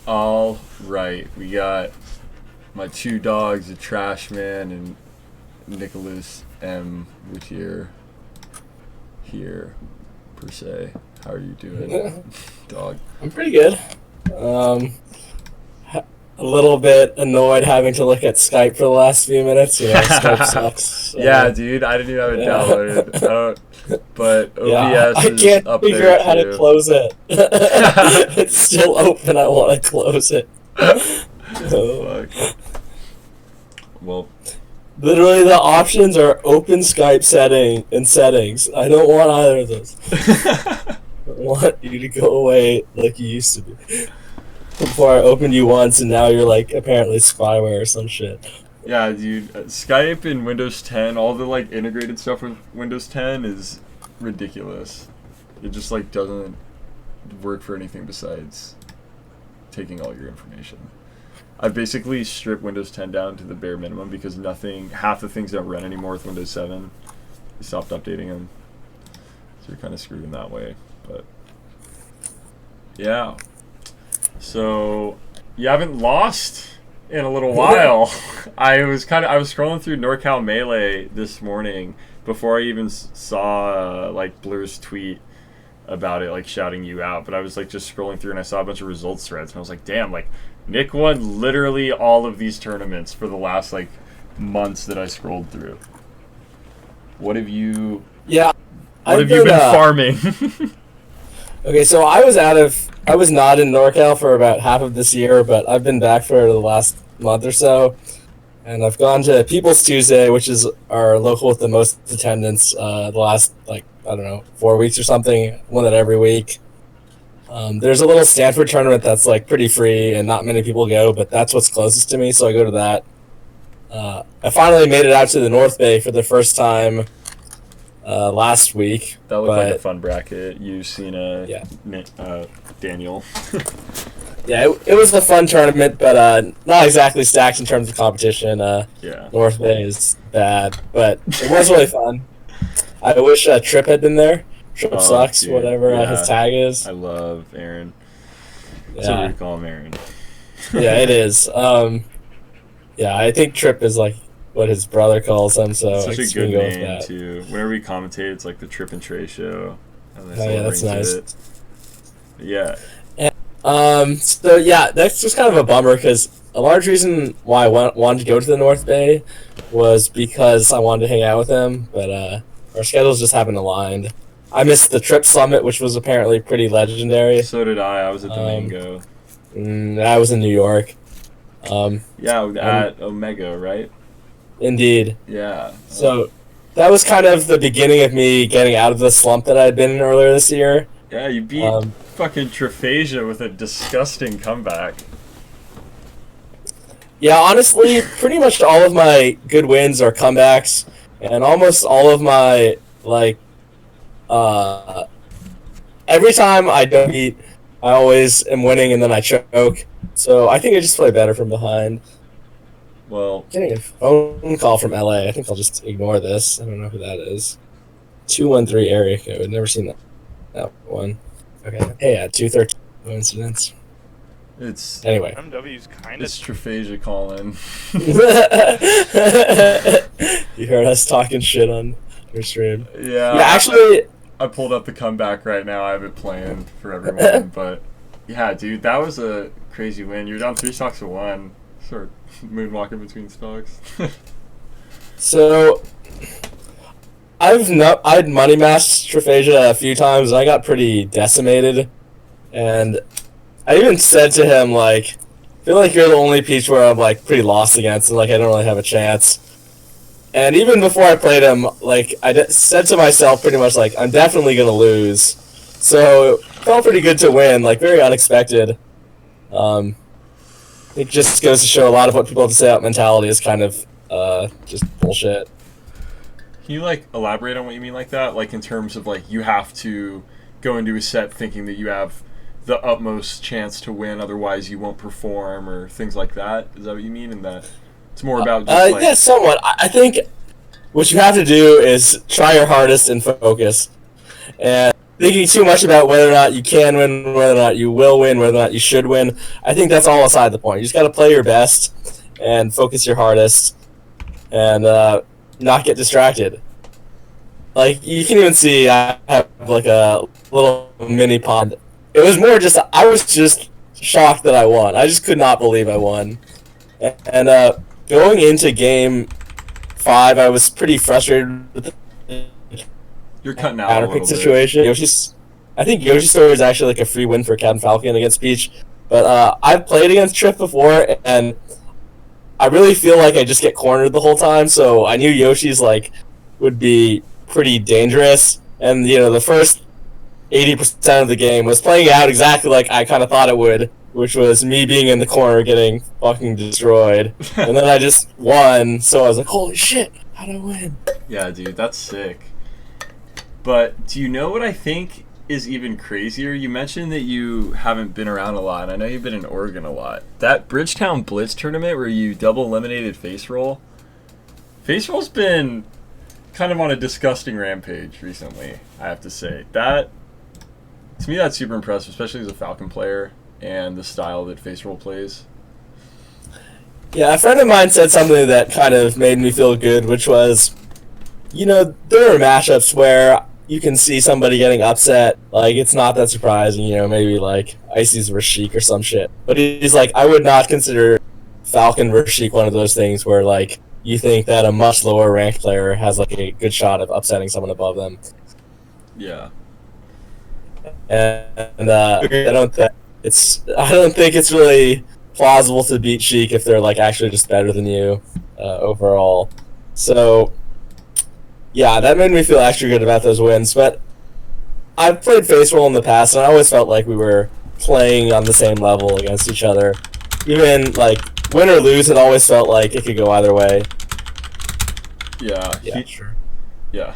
All right, we got my two dogs, the Trashman and Nicholas M. Whittier here, per se. How are you doing, dog? I'm pretty good. A little bit annoyed having to look at Skype for the last few minutes. Skype sucks. So, yeah, dude, I didn't even have it downloaded. I don't, but OBS I is can't up figure there out how too. to close it. It's still open. I want to close it. Fuck. Well, literally, the options are open Skype settings. I don't want either of those. I want you to go away like you used to be. Before I opened you once, and now you're like apparently spyware or some shit. yeah, dude, Skype in Windows 10, all the like integrated stuff with Windows 10 is ridiculous. It just like doesn't work for anything besides taking all your information. I've basically stripped Windows 10 down to the bare minimum because half the things don't run anymore with Windows 7. We stopped updating them, so you're kind of screwed in that way. But yeah. So you haven't lost in a little while. I was scrolling through NorCal Melee this morning before I even saw like Blur's tweet about it, like shouting you out. But I was like just scrolling through and I saw a bunch of results threads and I was like, damn, like Nick won literally all of these tournaments for the last like months that I scrolled through. What have you? Yeah, what have you been farming? Okay, so I was not in NorCal for about half of this year, but I've been back for the last month or so, and I've gone to People's Tuesday, which is our local with the most attendance, the last, like, I don't know, 4 weeks or something, one that every week. There's a little Stanford tournament that's, like, pretty free, and not many people go, but that's what's closest to me, so I go to that. I finally made it out to the North Bay for the first time last week. That looked like a fun bracket. You, Cena, yeah. Daniel. Yeah, it was a fun tournament, but not exactly stacked in terms of competition. Yeah. North Bay is bad, but it was really fun. I wish Trip had been there. Trip sucks, dude. whatever his tag is. I love Aaron. That's Yeah. what we call him, Aaron. Yeah, it is. Yeah, I think Trip is like what his brother calls him, so Such I a guess good we can go with name, that. too. Whenever we commentate, it's like the Trip and Trey show. And Oh, yeah, that's nice. Yeah. So yeah, that's just kind of a bummer because a large reason why I wanted to go to the North Bay was because I wanted to hang out with him, but our schedules just haven't aligned. I missed the Trip Summit, which was apparently pretty legendary. So did I. I was at the Mango. I was in New York. Yeah, at Omega, right? Indeed. Yeah. So that was kind of the beginning of me getting out of the slump that I had been in earlier this year. Yeah, you beat fucking Trephasia with a disgusting comeback. Yeah, honestly, pretty much all of my good wins are comebacks, and almost all of my, like, every time I don't beat, I always am winning and then I choke. So I think I just play better from behind. Well, Getting a phone call from LA. I think I'll just ignore this. I don't know who that is. 213 area code. Never seen that one. Okay. Hey, at 213 coincidence. it's Anyway. NMW's kind of. it's Trephasia calling. You heard us talking shit on your stream. Yeah. Yeah, actually, I pulled up the comeback right now. I have it planned for everyone, but yeah, dude, that was a crazy win. You're down 3 stocks to 1. Sort of moonwalking between stocks. so I'd money matched Trephasia a few times and I got pretty decimated. And I even said to him, like, I feel like you're the only piece where I'm like pretty lost against and like I don't really have a chance. And even before I played him, like said to myself pretty much like I'm definitely gonna lose. So it felt pretty good to win, like very unexpected. It just goes to show a lot of what people have to say about mentality is kind of just bullshit. Can you like elaborate on what you mean like that? Like in terms of like you have to go into a set thinking that you have the utmost chance to win, otherwise you won't perform or things like that? Is that what you mean? And that it's more about just like... Yeah, somewhat. I think what you have to do is try your hardest and focus. And thinking too much about whether or not you can win, whether or not you will win, whether or not you should win. I think that's all aside the point. You just got to play your best and focus your hardest and not get distracted. Like, you can even see I have like a little mini pond. It was more just, I was just shocked that I won. I just could not believe I won. And going into game 5, I was pretty frustrated with the You're cutting out a counter little pick bit. situation. I think Yoshi's story is actually like a free win for Captain Falcon against Peach. But I've played against Trip before, and I really feel like I just get cornered the whole time. So I knew Yoshi's like would be pretty dangerous, and the first 80% of the game was playing out exactly like I kind of thought it would, which was me being in the corner getting fucking destroyed, and then I just won. So I was like, holy shit, how did I win? Yeah, dude, that's sick. But do you know what I think is even crazier? You mentioned that you haven't been around a lot, and I know you've been in Oregon a lot. That Bridgetown Blitz tournament where you double eliminated Face Roll, Face Roll's been kind of on a disgusting rampage recently, I have to say. That, to me, that's super impressive, especially as a Falcon player and the style that Face Roll plays. Yeah, a friend of mine said something that kind of made me feel good, which was, there are matchups where you can see somebody getting upset. Like, it's not that surprising, maybe like Icy's versus Sheik or some shit. But he's like, I would not consider Falcon versus Sheik one of those things where, like, you think that a much lower ranked player has, like, a good shot of upsetting someone above them. Yeah. And I don't think it's really plausible to beat Sheik if they're, like, actually just better than you overall. So, yeah, that made me feel extra good about those wins. But I've played Face Roll in the past, and I always felt like we were playing on the same level against each other. Even, like, win or lose, it always felt like it could go either way. Yeah. Sure. Yeah.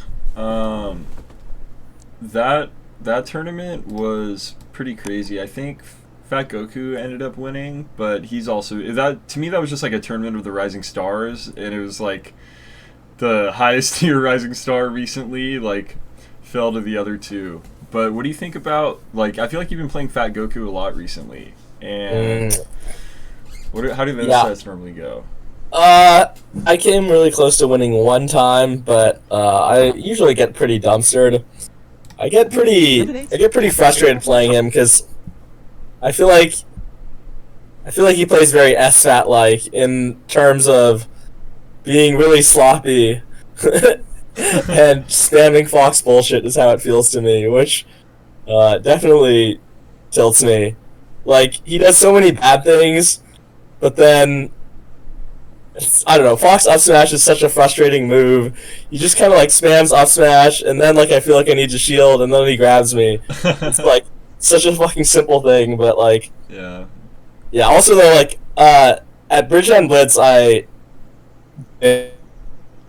That tournament was pretty crazy. I think Fat Goku ended up winning, but he's also to me that was just like a tournament of the rising stars, and it was like the highest tier rising star recently like fell to the other two. But what do you think about, like, I feel like you've been playing Fat Goku a lot recently, and how do those sets normally go? I came really close to winning one time, but I usually get pretty dumpstered. I get pretty frustrated playing him because I feel like he plays very SFAT like in terms of being really sloppy and spamming Fox bullshit is how it feels to me, which definitely tilts me. Like, he does so many bad things, but then I don't know, Fox up smash is such a frustrating move. He just kind of like spams up smash, and then like I feel like I need to shield, and then he grabs me. It's like such a fucking simple thing, but like Yeah. Also though, like at Bridgetown Blitz, I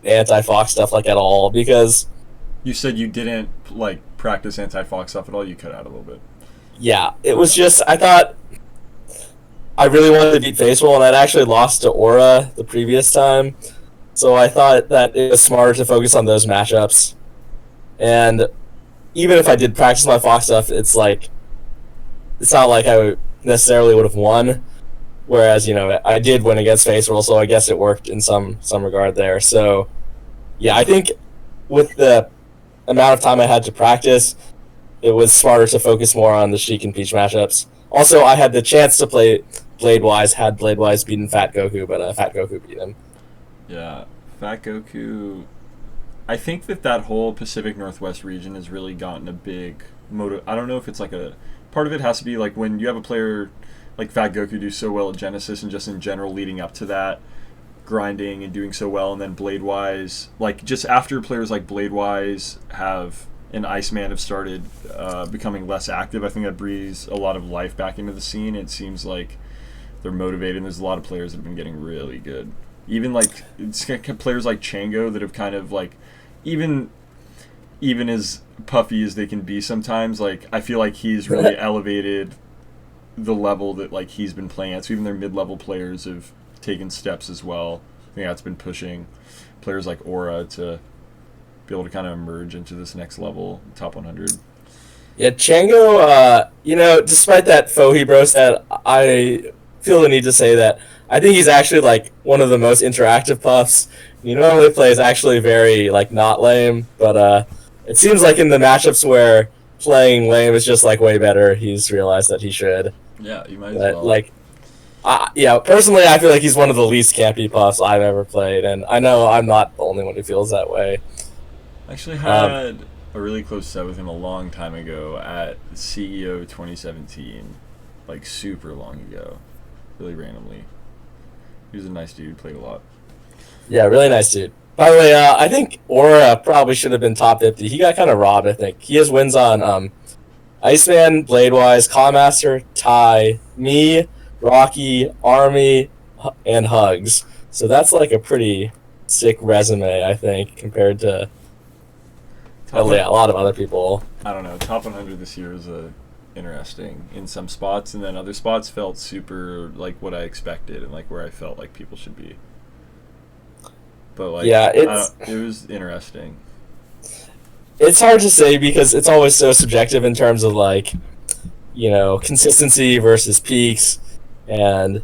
anti-Fox stuff like at all because You said you didn't like practice anti-Fox stuff at all. You cut out a little bit. yeah, it was just I thought I really wanted to beat Face Roll, and I'd actually lost to Aura the previous time, so I thought that it was smarter to focus on those matchups. And even if I did practice my Fox stuff, it's not like I necessarily would have won. Whereas, I did win against Face Roll, so I guess it worked in some regard there. So, yeah, I think with the amount of time I had to practice, it was smarter to focus more on the Sheik and Peach matchups. Also, I had the chance to play Bladewise, had Bladewise beaten Fat Goku, but Fat Goku beat him. Yeah, Fat Goku. I think that whole Pacific Northwest region has really gotten a big motive. I don't know if it's like a part of it has to be like when you have a player like Fat Goku do so well at Genesis and just in general leading up to that, grinding and doing so well, and then Bladewise, like just after players like Bladewise and Iceman have started becoming less active, I think that breathes a lot of life back into the scene. It seems like they're motivated, and there's a lot of players that have been getting really good. Even like players like Chango that have kind of like, even as puffy as they can be sometimes, like I feel like he's really elevated the level that like he's been playing at. So even their mid-level players have taken steps as well. I think that's been pushing players like Aura to be able to kind of emerge into this next level, top 100. Yeah, Chango, despite that faux he bro said, I feel the need to say that I think he's actually like one of the most interactive puffs. He normally plays actually very like not lame, but it seems like in the matchups where playing lame is just like way better, he's realized that he should. Yeah, you might as But well. like, personally, I feel like he's one of the least campy puffs I've ever played, and I know I'm not the only one who feels that way. I actually Um, had a really close set with him a long time ago at CEO 2017, like super long ago, really randomly. He was a nice dude, played a lot. Yeah, really nice dude. By the way, I think Aura probably should have been top 50. He got kind of robbed, I think. He has wins on Iceman, Bladewise, Clawmaster, Ty, me, Rocky, Army, and Hugs. So that's like a pretty sick resume, I think, compared to Top a lot of other people. I don't know. Top 100 this year is interesting in some spots, and then other spots felt super like what I expected and like where I felt like people should be. But like, Yeah, it was interesting. it's hard to say because it's always so subjective in terms of like, consistency versus peaks, and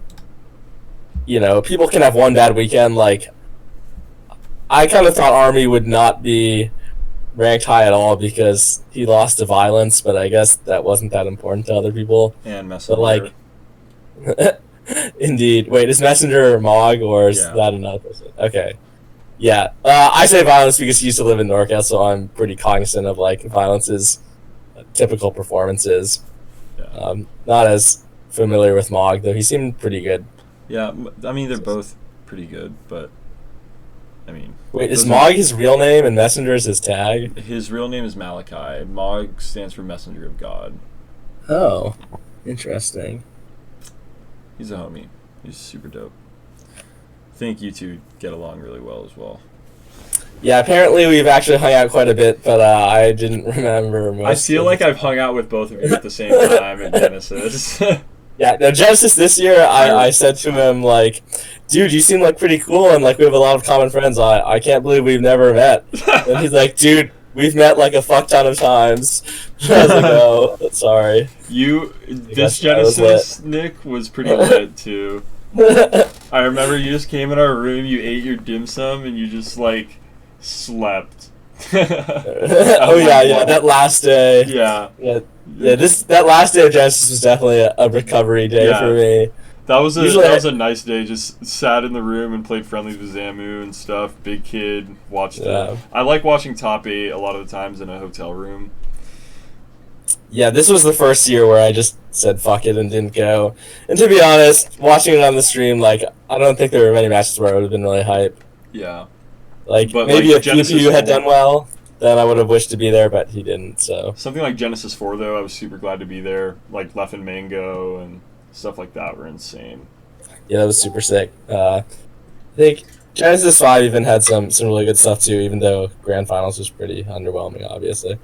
people can have one bad weekend. Like, I kind of thought Army would not be ranked high at all because he lost to Violence, but I guess that wasn't that important to other people. And But Messenger. like, indeed. Wait, is Messenger Mog or is Yeah. that another person? Okay. Yeah. I say Violence because he used to live in NorCal, so I'm pretty cognizant of like Violence's typical performances. Yeah. Not as familiar with Mog, though he seemed pretty good. Yeah. I mean, they're both pretty good, but I mean. Wait, is those Mog his real name and Messenger is his tag? His real name is Malachi. Mog stands for Messenger of God. Oh, interesting. He's a homie. He's super dope. I think you two get along really well as well. Yeah, apparently we've actually hung out quite a bit, but I didn't remember most. I feel like I've hung out with both of you at the same time at Genesis. Yeah, no, Genesis this year, I said to him, like, dude, you seem like pretty cool, and like we have a lot of common friends. I can't believe we've never met. And he's like, dude, we've met like a fuck ton of times. I was like, oh, sorry. This Genesis, Nick, was pretty lit too. I remember you just came in our room, you ate your dim sum, and you just like slept. Oh yeah, that last day. Yeah. That last day of Genesis was definitely a recovery day for me. That was a nice day. Just sat in the room and played friendlies with Zamu and stuff. Big kid, watched it. I like watching Top 8 a lot of the times in a hotel room. Yeah, this was the first year where I just said fuck it and didn't go. And to be honest, watching it on the stream, like, I don't think there were many matches where I would have been really hype. Yeah. Like, but maybe like if GPU had done well, then I would have wished to be there, but he didn't, so. Something like Genesis 4, though, I was super glad to be there. Like, Left and Mango and stuff like that were insane. Yeah, that was super sick. I think Genesis 5 even had some really good stuff, too, even though Grand Finals was pretty underwhelming, obviously.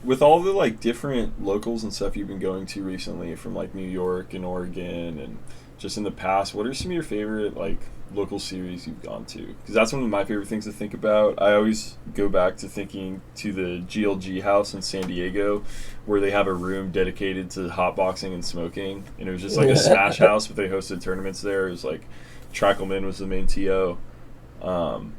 With all the like different locals and stuff you've been going to recently from like New York and Oregon and just in the past, what are some of your favorite like local series you've gone to? Because that's one of my favorite things to think about. I always go back to thinking to the GLG house in San Diego where they have a room dedicated to hotboxing and smoking, and it was just like a smash house, but they hosted tournaments there. It was like Trackelman was the main TO.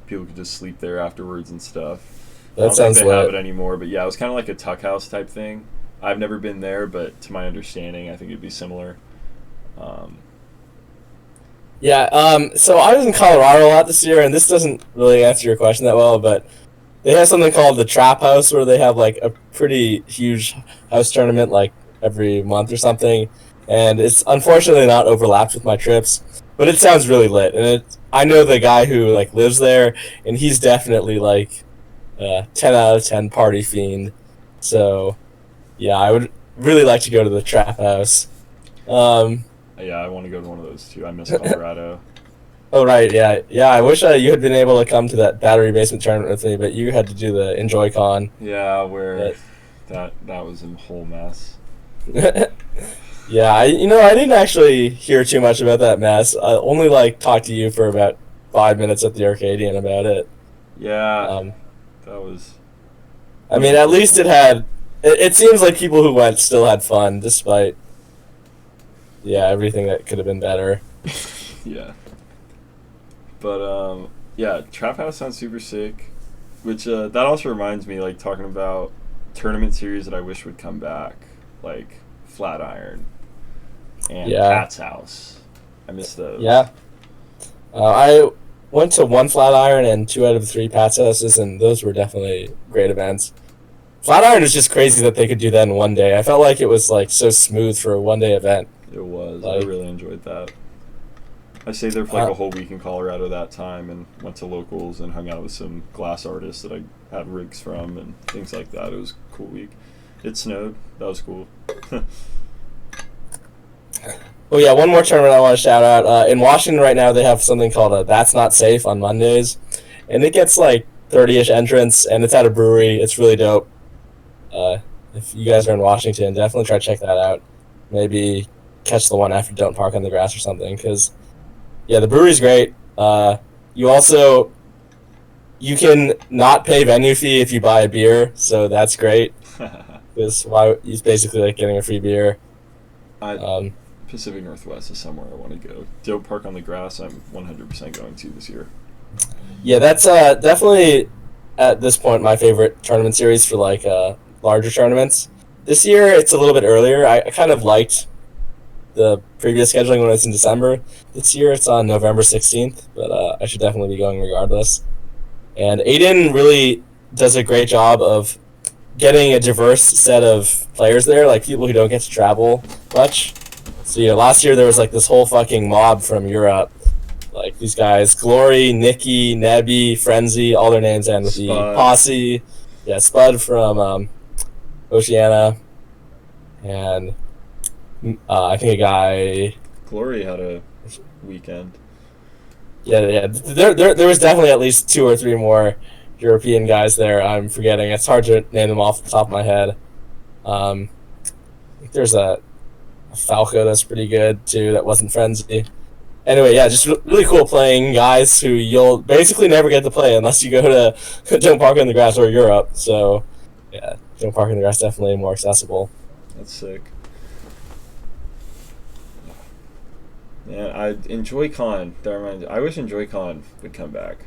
People could just sleep there afterwards and stuff. That sounds think they have lit. it anymore, but yeah, it was kind of like a tuck house type thing. I've never been there, but to my understanding, I think it'd be similar. So I was in Colorado a lot this year, and this doesn't really answer your question that well, but they have something called the Trap House where they have like a pretty huge house tournament like every month or something, and it's unfortunately not overlapped with my trips, but it sounds really lit, and I know the guy who like lives there, and he's definitely like 10 out of 10 party fiend. So, yeah, I would really like to go to the Trap House. Yeah, I want to go to one of those too. I miss Colorado. Oh, right, yeah. Yeah, I wish you had been able to come to that Battery Basement tournament with me, but you had to do the Enjoy Con. Yeah, where that was a whole mess. Yeah, I didn't actually hear too much about that mess. I only, talked to you for about 5 minutes at the Arcadian about it. Yeah. That was... I mean, at least it had. It seems like people who went still had fun, despite everything that could have been better. Yeah. But yeah, Trap House sounds super sick. Which that also reminds me, like talking about tournament series that I wish would come back, like Flatiron and Pat's House. I miss those. Yeah. I went to one Flatiron and 2 out of 3 Pat's Houses, and those were definitely great events. Flatiron is just crazy that they could do that in one day. I felt like it was like so smooth for a one-day event. It was. I really enjoyed that. I stayed there for like a whole week in Colorado that time and went to locals and hung out with some glass artists that I had rigs from and things like that. It was a cool week. It snowed. That was cool. Well, yeah, one more tournament I want to shout out. In Washington right now, they have something called That's Not Safe on Mondays. And it gets like 30-ish entrants, and it's at a brewery. It's really dope. If you guys are in Washington, definitely try to check that out. Maybe catch the one after Don't Park on the Grass or something, because the brewery's great. You can not pay venue fee if you buy a beer, so that's great. Because it's basically like getting a free beer. Pacific Northwest is somewhere I want to go. Don't Park on the Grass, I'm 100% going to this year. Yeah, that's definitely at this point my favorite tournament series for like larger tournaments. This year it's a little bit earlier. I kind of liked the previous scheduling when it was in December. This year it's on November 16th, but I should definitely be going regardless. And Aiden really does a great job of getting a diverse set of players there, like people who don't get to travel much. So last year there was like this whole fucking mob from Europe. Like these guys, Glory, Nikki, Nebby, Frenzy, all their names end with the Posse. Yeah, Spud from Oceania. And I think a guy... Glory had a weekend. Yeah. There was definitely at least 2 or 3 more European guys there. I'm forgetting. It's hard to name them off the top of my head. I think there's a Falco that's pretty good, too, that wasn't Frenzy. Anyway, yeah, just really cool playing guys who you'll basically never get to play unless you go to Don't Park on the Grass or Europe. So, yeah, Don't Park on the Grass definitely more accessible. That's sick. Man, I Enjoy Con. That reminds me. I wish Enjoy Con would come back.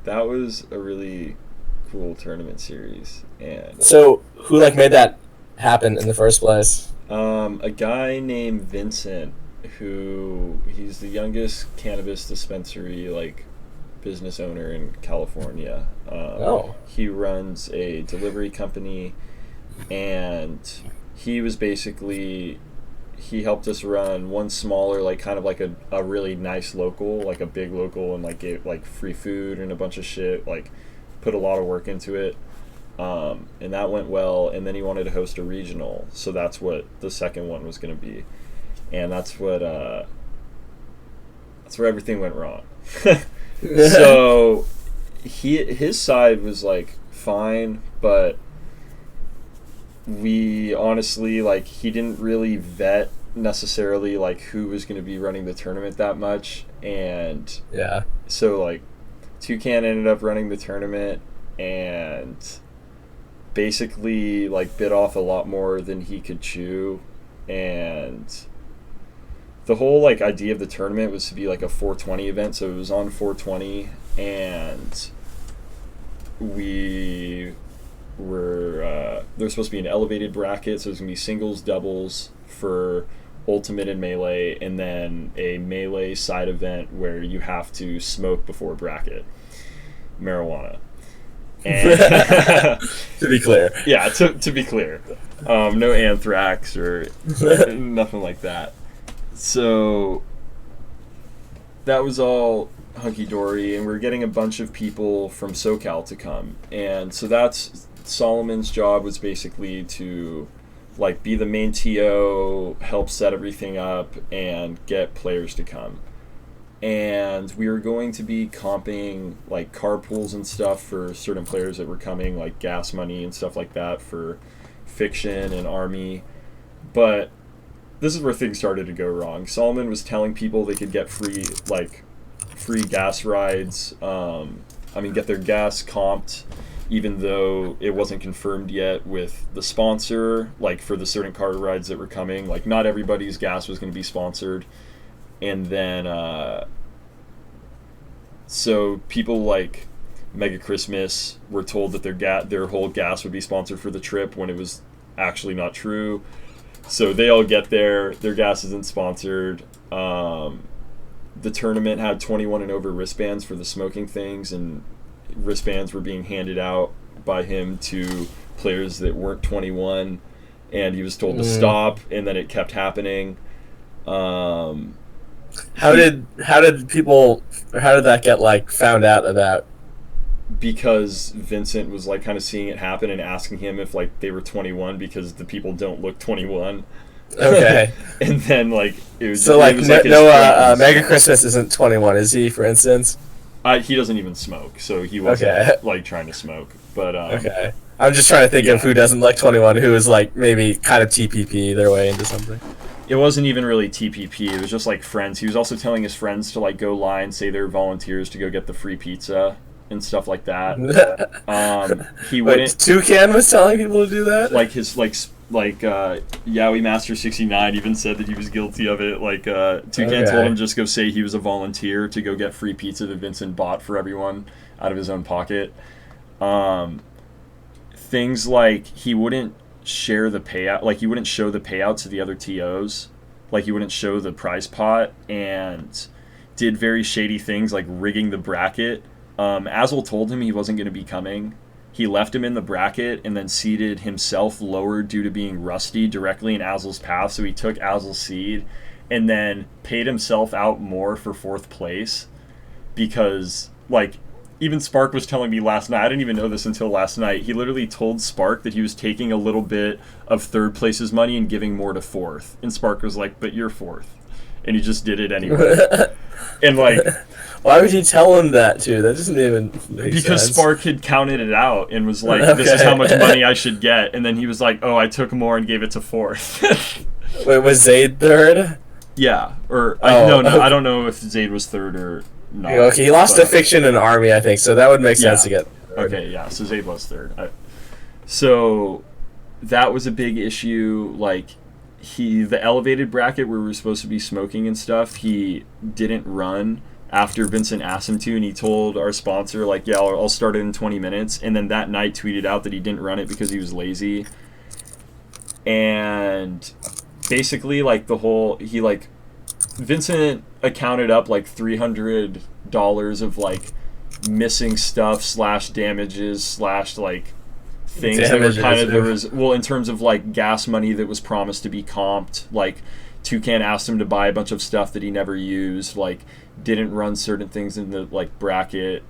That was a really cool tournament series. And so, who made that happen in the first place? A guy named Vincent, he's the youngest cannabis dispensary business owner in California. He runs a delivery company, and he helped us run one smaller, kind of a really nice local, like a big local, and gave free food and a bunch of shit, put a lot of work into it. And that went well, and then he wanted to host a regional, so that's what the second one was going to be. And that's where everything went wrong. So his side was fine, but we honestly he didn't really vet necessarily who was going to be running the tournament that much, and so Toucan ended up running the tournament and basically bit off a lot more than he could chew. And the whole idea of the tournament was to be a 420 event, so it was on 420, and we were there's supposed to be an elevated bracket, so there's gonna be singles, doubles for ultimate and melee, and then a melee side event where you have to smoke before bracket marijuana. And to be clear, to be clear, no anthrax or nothing like that. So that was all hunky-dory, and we're getting a bunch of people from SoCal to come. And so that's Solomon's job, was basically to be the main TO, help set everything up, and get players to come. And we were going to be comping carpools and stuff for certain players that were coming, gas money and stuff like that for Fiction and Army. But this is where things started to go wrong. Solomon was telling people they could get free gas rides, get their gas comped even though it wasn't confirmed yet with the sponsor, like for the certain car rides that were coming. Like not everybody's gas was going to be sponsored. And then so people like Mega Christmas were told that their whole gas would be sponsored for the trip when it was actually not true. So they all get there, their gas isn't sponsored. The tournament had 21 and over wristbands for the smoking things, and wristbands were being handed out by him to players that weren't 21, and he was told to stop, and then it kept happening. How did that get like found out about? Because Vincent was like kind of seeing it happen and asking him if like they were 21 because the people don't look 21. Okay. And then like it was so Mega Christmas isn't 21, is he? For instance, he doesn't even smoke, so he wasn't like trying to smoke. But okay, I'm just trying to think of who doesn't like 21, who is like maybe kind of TPP their way into something. It wasn't even really TPP. It was just like friends. He was also telling his friends to like go lie and say they're volunteers to go get the free pizza and stuff like that. He wouldn't. Toucan was telling people to do that. Like his Yowie Master 69 even said that he was guilty of it. Like Toucan told him just go say he was a volunteer to go get free pizza that Vincent bought for everyone out of his own pocket. Things like he wouldn't share the payout, like he wouldn't show the payouts to the other TOs, like he wouldn't show the prize pot, and did very shady things like rigging the bracket. Azul told him he wasn't going to be coming. He left him in the bracket and then seeded himself lower due to being rusty directly in Azul's path. So he took Azul's seed and then paid himself out more for 4th place because, like, even Spark was telling me last night, I didn't even know this until last night, he literally told Spark that he was taking a little bit of 3rd place's money and giving more to 4th. And Spark was like, but you're 4th. And he just did it anyway. And, like... Why would you tell him that, too? That doesn't even make sense. Because Spark had counted it out and was like, this is how much money I should get. And then he was like, oh, I took more and gave it to 4th. Wait, was Zayd 3rd? Yeah. Or, I don't know if Zayd was 3rd or not. Okay, he lost to Fiction and Army, I think, so that would make sense to get 3rd. Okay, yeah, so Zayd was 3rd. So, that was a big issue. Like, the elevated bracket where we were supposed to be smoking and stuff, he didn't run after Vincent asked him to, and he told our sponsor, like, yeah, I'll start it in 20 minutes, and then that night tweeted out that he didn't run it because he was lazy. And basically, like, Vincent accounted up, like, $300 of, like, missing stuff / damages / like, things that were kind of, in terms of, like, gas money that was promised to be comped, like, Toucan asked him to buy a bunch of stuff that he never used, like, didn't run certain things in the, like, bracket,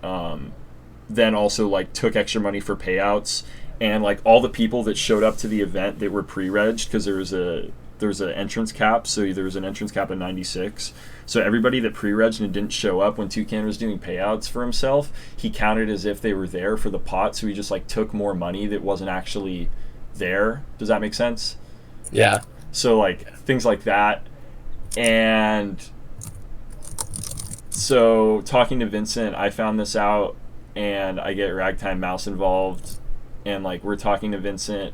then also, like, took extra money for payouts, and, like, all the people that showed up to the event that were pre-regged, because there was an entrance cap, so there was an entrance cap of 96, so everybody that pre-regged and didn't show up when Toucan was doing payouts for himself, he counted as if they were there for the pot, so he just, like, took more money that wasn't actually there. Does that make sense? Yeah. So, like, things like that. And so, talking to Vincent, I found this out, and I get Ragtime Mouse involved, and, like, we're talking to Vincent,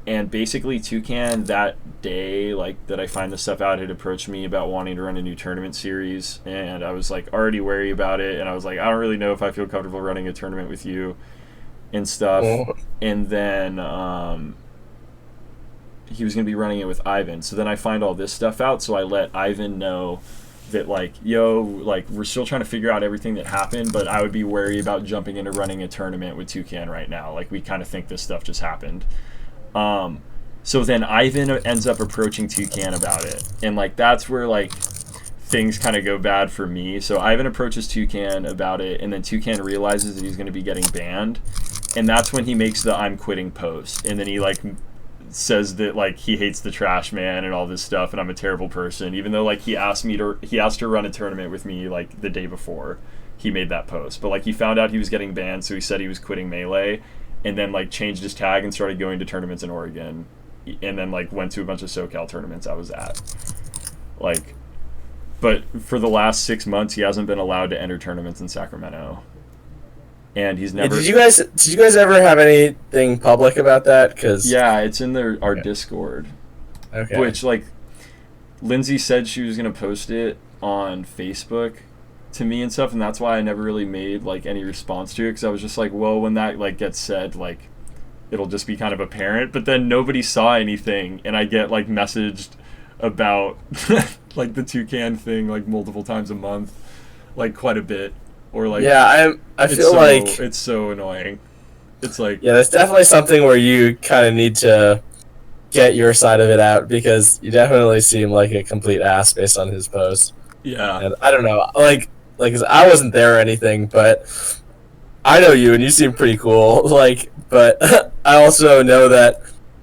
and basically Toucan that day, like, that I find this stuff out, had approached me about wanting to run a new tournament series, and I was, like, already wary about it, and I was like, I don't really know if I feel comfortable running a tournament with you and stuff. And then he was going to be running it with Ivan. So then I find all this stuff out, so I let Ivan know that, like, yo, like, we're still trying to figure out everything that happened, but I would be wary about jumping into running a tournament with Toucan right now. Like, we kind of think this stuff just happened. So then Ivan ends up approaching Toucan about it. And, like, that's where, like, things kind of go bad for me. So Ivan approaches Toucan about it, and then Toucan realizes that he's going to be getting banned. And that's when he makes the I'm quitting post. And then he, like, says that, like, he hates the trash man and all this stuff, and I'm a terrible person, even though, like, he asked to run a tournament with me, like, the day before he made that post. But, like, he found out he was getting banned, so he said he was quitting Melee, and then, like, changed his tag and started going to tournaments in Oregon, and then, like, went to a bunch of SoCal tournaments I was at. Like, but for the last 6 months he hasn't been allowed to enter tournaments in Sacramento. and he's Yeah, never. did you guys ever have anything public about that? Cause Yeah, it's in our okay. Discord, Okay. which like Lindsay said she was gonna post it on Facebook to me and stuff, and that's why I never really made like any response to it, because I was just like, well, when that like gets said, like it'll just be kind of apparent. But then nobody saw anything, and I get like messaged about like the toucan thing like multiple times a month, like quite a bit, or like yeah, I it's feel so like it's so annoying. It's like yeah, that's definitely something where you kind of need to get your side of it out because you definitely seem like a complete ass based on his post. yeah, And I don't know, like I wasn't there or anything, but I know you and you seem pretty cool. Like, but I also know that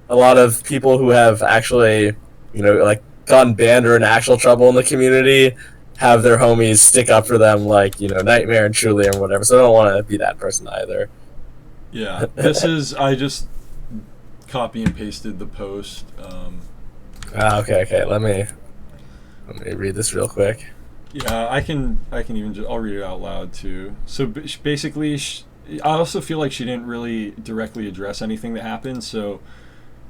a lot of people who have actually, like gotten banned or in actual trouble in the community have their homies stick up for them, like Nightmare and Truly or whatever. So I don't want to be that person either. yeah. This is I just copy and pasted the post. Okay. Let me read this real quick. Yeah, I can even I'll read it out loud too. So basically, I also feel like she didn't really directly address anything that happened. So,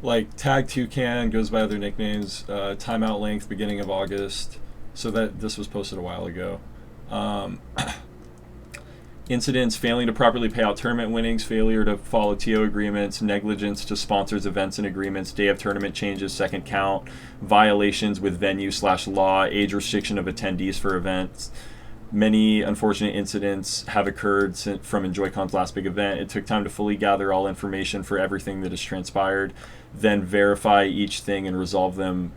like Tag Toucan goes by other nicknames. Timeout length beginning of August. So that this was posted a while ago. Incidents: failing to properly pay out tournament winnings, failure to follow TO agreements, negligence to sponsors events and agreements, day of tournament changes, second count, violations with venue/law, age restriction of attendees for events. Many unfortunate incidents have occurred from EnjoyCon's last big event. It took time to fully gather all information for everything that has transpired, then verify each thing and resolve them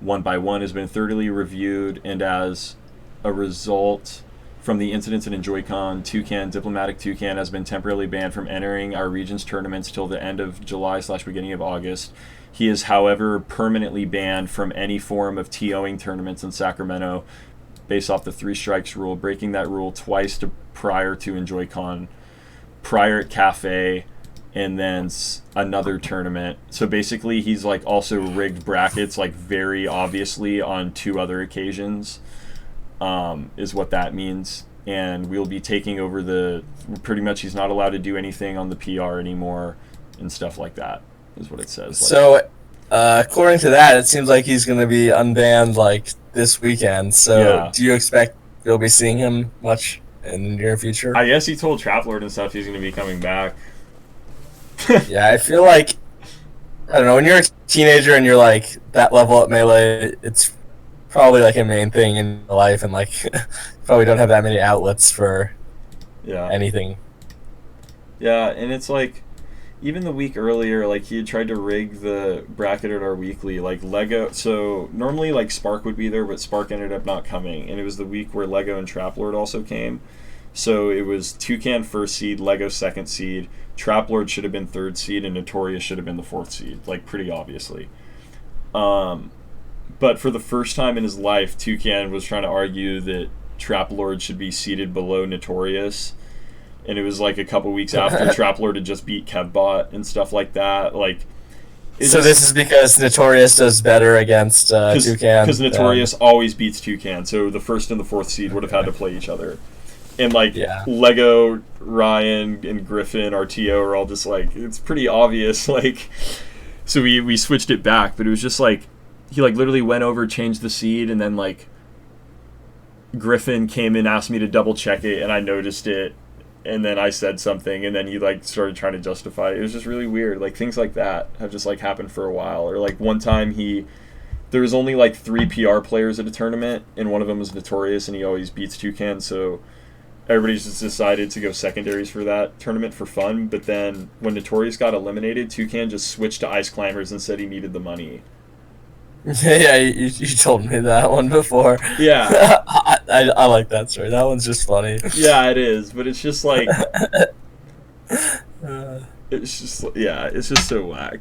one by one. Has been thoroughly reviewed, and as a result, from the incidents at EnjoyCon, Diplomatic Toucan has been temporarily banned from entering our region's tournaments till the end of July/beginning of August. He is, however, permanently banned from any form of TOing tournaments in Sacramento based off the 3 strikes rule, breaking that rule twice prior to EnjoyCon, prior at Cafe, and then another tournament. So basically he's like also rigged brackets like very obviously on 2 other occasions. Is what that means, and we'll be taking over pretty much he's not allowed to do anything on the PR anymore and stuff like that is what it says. So according to that, it seems like he's going to be unbanned like this weekend. So yeah. Do you expect you'll be seeing him much in the near future? I guess he told Traplord and stuff he's going to be coming back. Yeah, I feel like, I don't know, when you're a teenager and you're like that level at Melee, it's probably like a main thing in life, and like probably don't have that many outlets for anything. Yeah, and it's like even the week earlier, like he had tried to rig the bracket at our weekly, like Lego. So normally like Spark would be there, but Spark ended up not coming, and it was the week where Lego and Traplord also came. So it was Toucan first seed, Lego second seed, Traplord should have been third seed, and Notorious should have been the fourth seed, like pretty obviously. But for the first time in his life, Toucan was trying to argue that Traplord should be seated below Notorious. And it was like a couple weeks after Traplord had just beat Kevbot and stuff like that. Like, so this is because Notorious does better against Toucan? Because Notorious always beats Toucan. So the first and the fourth seed would have had to play each other. And like Lego, Ryan, and Griffin, RTO are all just like, it's pretty obvious. Like, so we switched it back, but it was just like, he like literally went over, changed the seed, and then like Griffin came in, asked me to double check it, and I noticed it, and then I said something, and then he like started trying to justify it. It was just really weird. Like things like that have just like happened for a while. Or like one time there was only like 3 PR players at a tournament, and one of them was Notorious, and he always beats Toucan, so everybody's just decided to go secondaries for that tournament for fun. But then when Notorious got eliminated, Toucan just switched to Ice Climbers and said he needed the money. Yeah, you told me that one before. Yeah. I like that story. That one's just funny. Yeah, it is, but it's just like it's just so whack.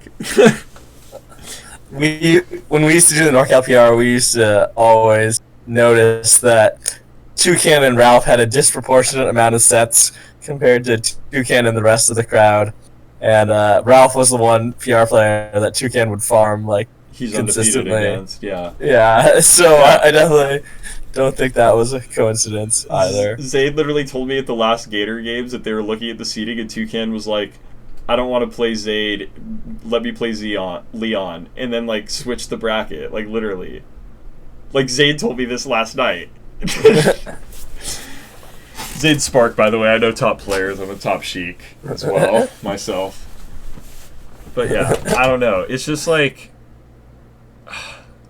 When we used to do the NorCal PR, we used to always notice that Toucan and Ralph had a disproportionate amount of sets compared to Toucan and the rest of the crowd. And Ralph was the one PR player that Toucan would farm like he's undefeated consistently. against. Yeah. Yeah, so I definitely don't think that was a coincidence either. Zayd literally told me at the last Gator games that they were looking at the seating, and Toucan was like, I don't want to play Zayd, let me play Leon, and then like switch the bracket, like literally. Like Zayd told me this last night. Zayd Spark, by the way, I know top players. I'm a top Sheik as well myself. But yeah, I don't know. It's just like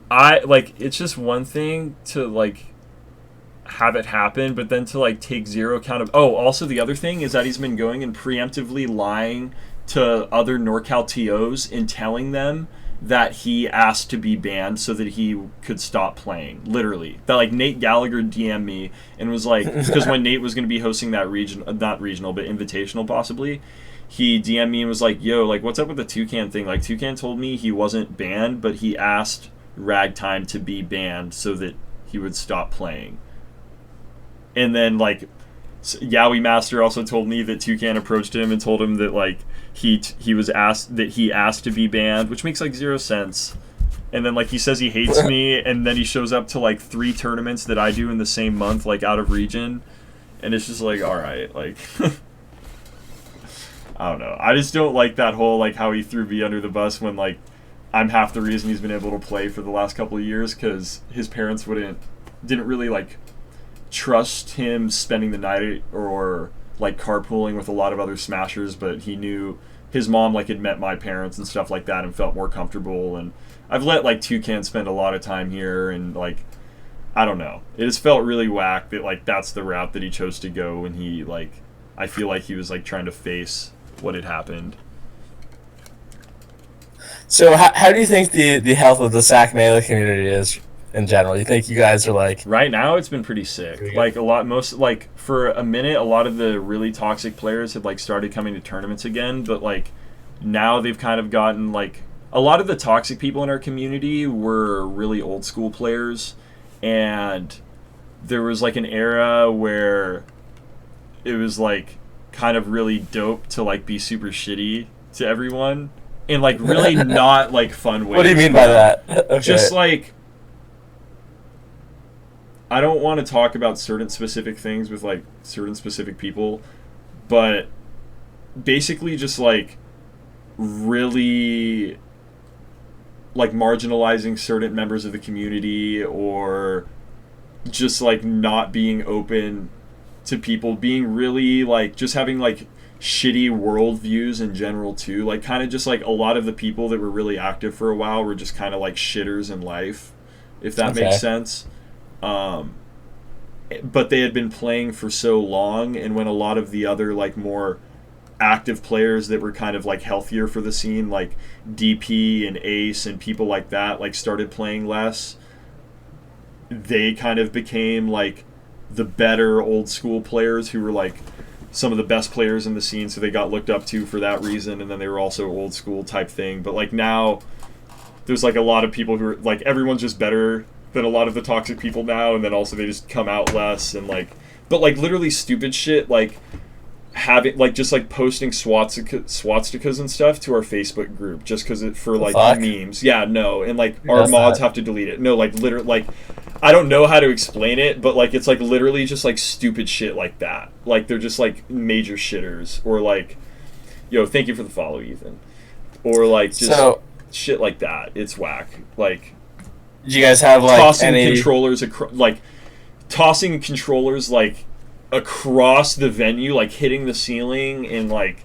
it's just one thing to like have it happen, but then to like take zero account of. Oh, also the other thing is that he's been going and preemptively lying to other NorCal TOs and telling them that he asked to be banned so that he could stop playing. Literally, that like Nate Gallagher DM'd me and was like, because when Nate was going to be hosting that not regional but invitational possibly, he DM'd me and was like, yo, like what's up with the Toucan thing? Like Toucan told me he wasn't banned, but he asked Ragtime to be banned so that he would stop playing. And then like Yowie Master also told me that Toucan approached him and told him that like he was asked to be banned, which makes like zero sense. And then like he says he hates me, and then he shows up to like 3 tournaments that I do in the same month, like out of region, and it's just like, all right, like I don't know. I just don't like that whole like how he threw me under the bus when like I'm half the reason he's been able to play for the last couple of years, because his parents didn't really like trust him spending the night or like carpooling with a lot of other smashers, but he knew his mom like had met my parents and stuff like that and felt more comfortable. And I've let like Toucan spend a lot of time here, and like I don't know, it just felt really whack that like that's the route that he chose to go, and he like I feel like he was like trying to face what had happened. So how do you think the health of the SAC Melee community is in general? You think you guys are like... Right now it's been pretty sick. Like for a minute, a lot of the really toxic players had like started coming to tournaments again, but like now they've kind of gotten like a lot of the toxic people in our community were really old school players, and there was like an era where it was like kind of really dope to like be super shitty to everyone in like really not like fun ways. What do you mean by that? Okay. Just like, I don't want to talk about certain specific things with like certain specific people, but basically just like really like marginalizing certain members of the community, or just like not being open to people, being really like just having like shitty worldviews in general too. Like kind of just like a lot of the people that were really active for a while were just kind of like shitters in life, if that makes sense. But they had been playing for so long, and when a lot of the other like more active players that were kind of like healthier for the scene, like DP and Ace and people like that, like started playing less, they kind of became like the better old school players who were like some of the best players in the scene, so they got looked up to for that reason, and then they were also old school type thing. But like now there's like a lot of people who are like, everyone's just better than a lot of the toxic people now, and then also they just come out less, and like, but like literally stupid shit like having like just like posting swastikas and stuff to our Facebook group just because it for like memes. Yeah, no, and like our mods have to delete it. No, like literally, like I don't know how to explain it, but like it's like literally just like stupid shit like that. Like they're just like major shitters, or like, yo, thank you for the follow, Ethan, or like just shit like that. It's whack. Like, did you guys have like tossing controllers tossing controllers like across the venue, like hitting the ceiling, and like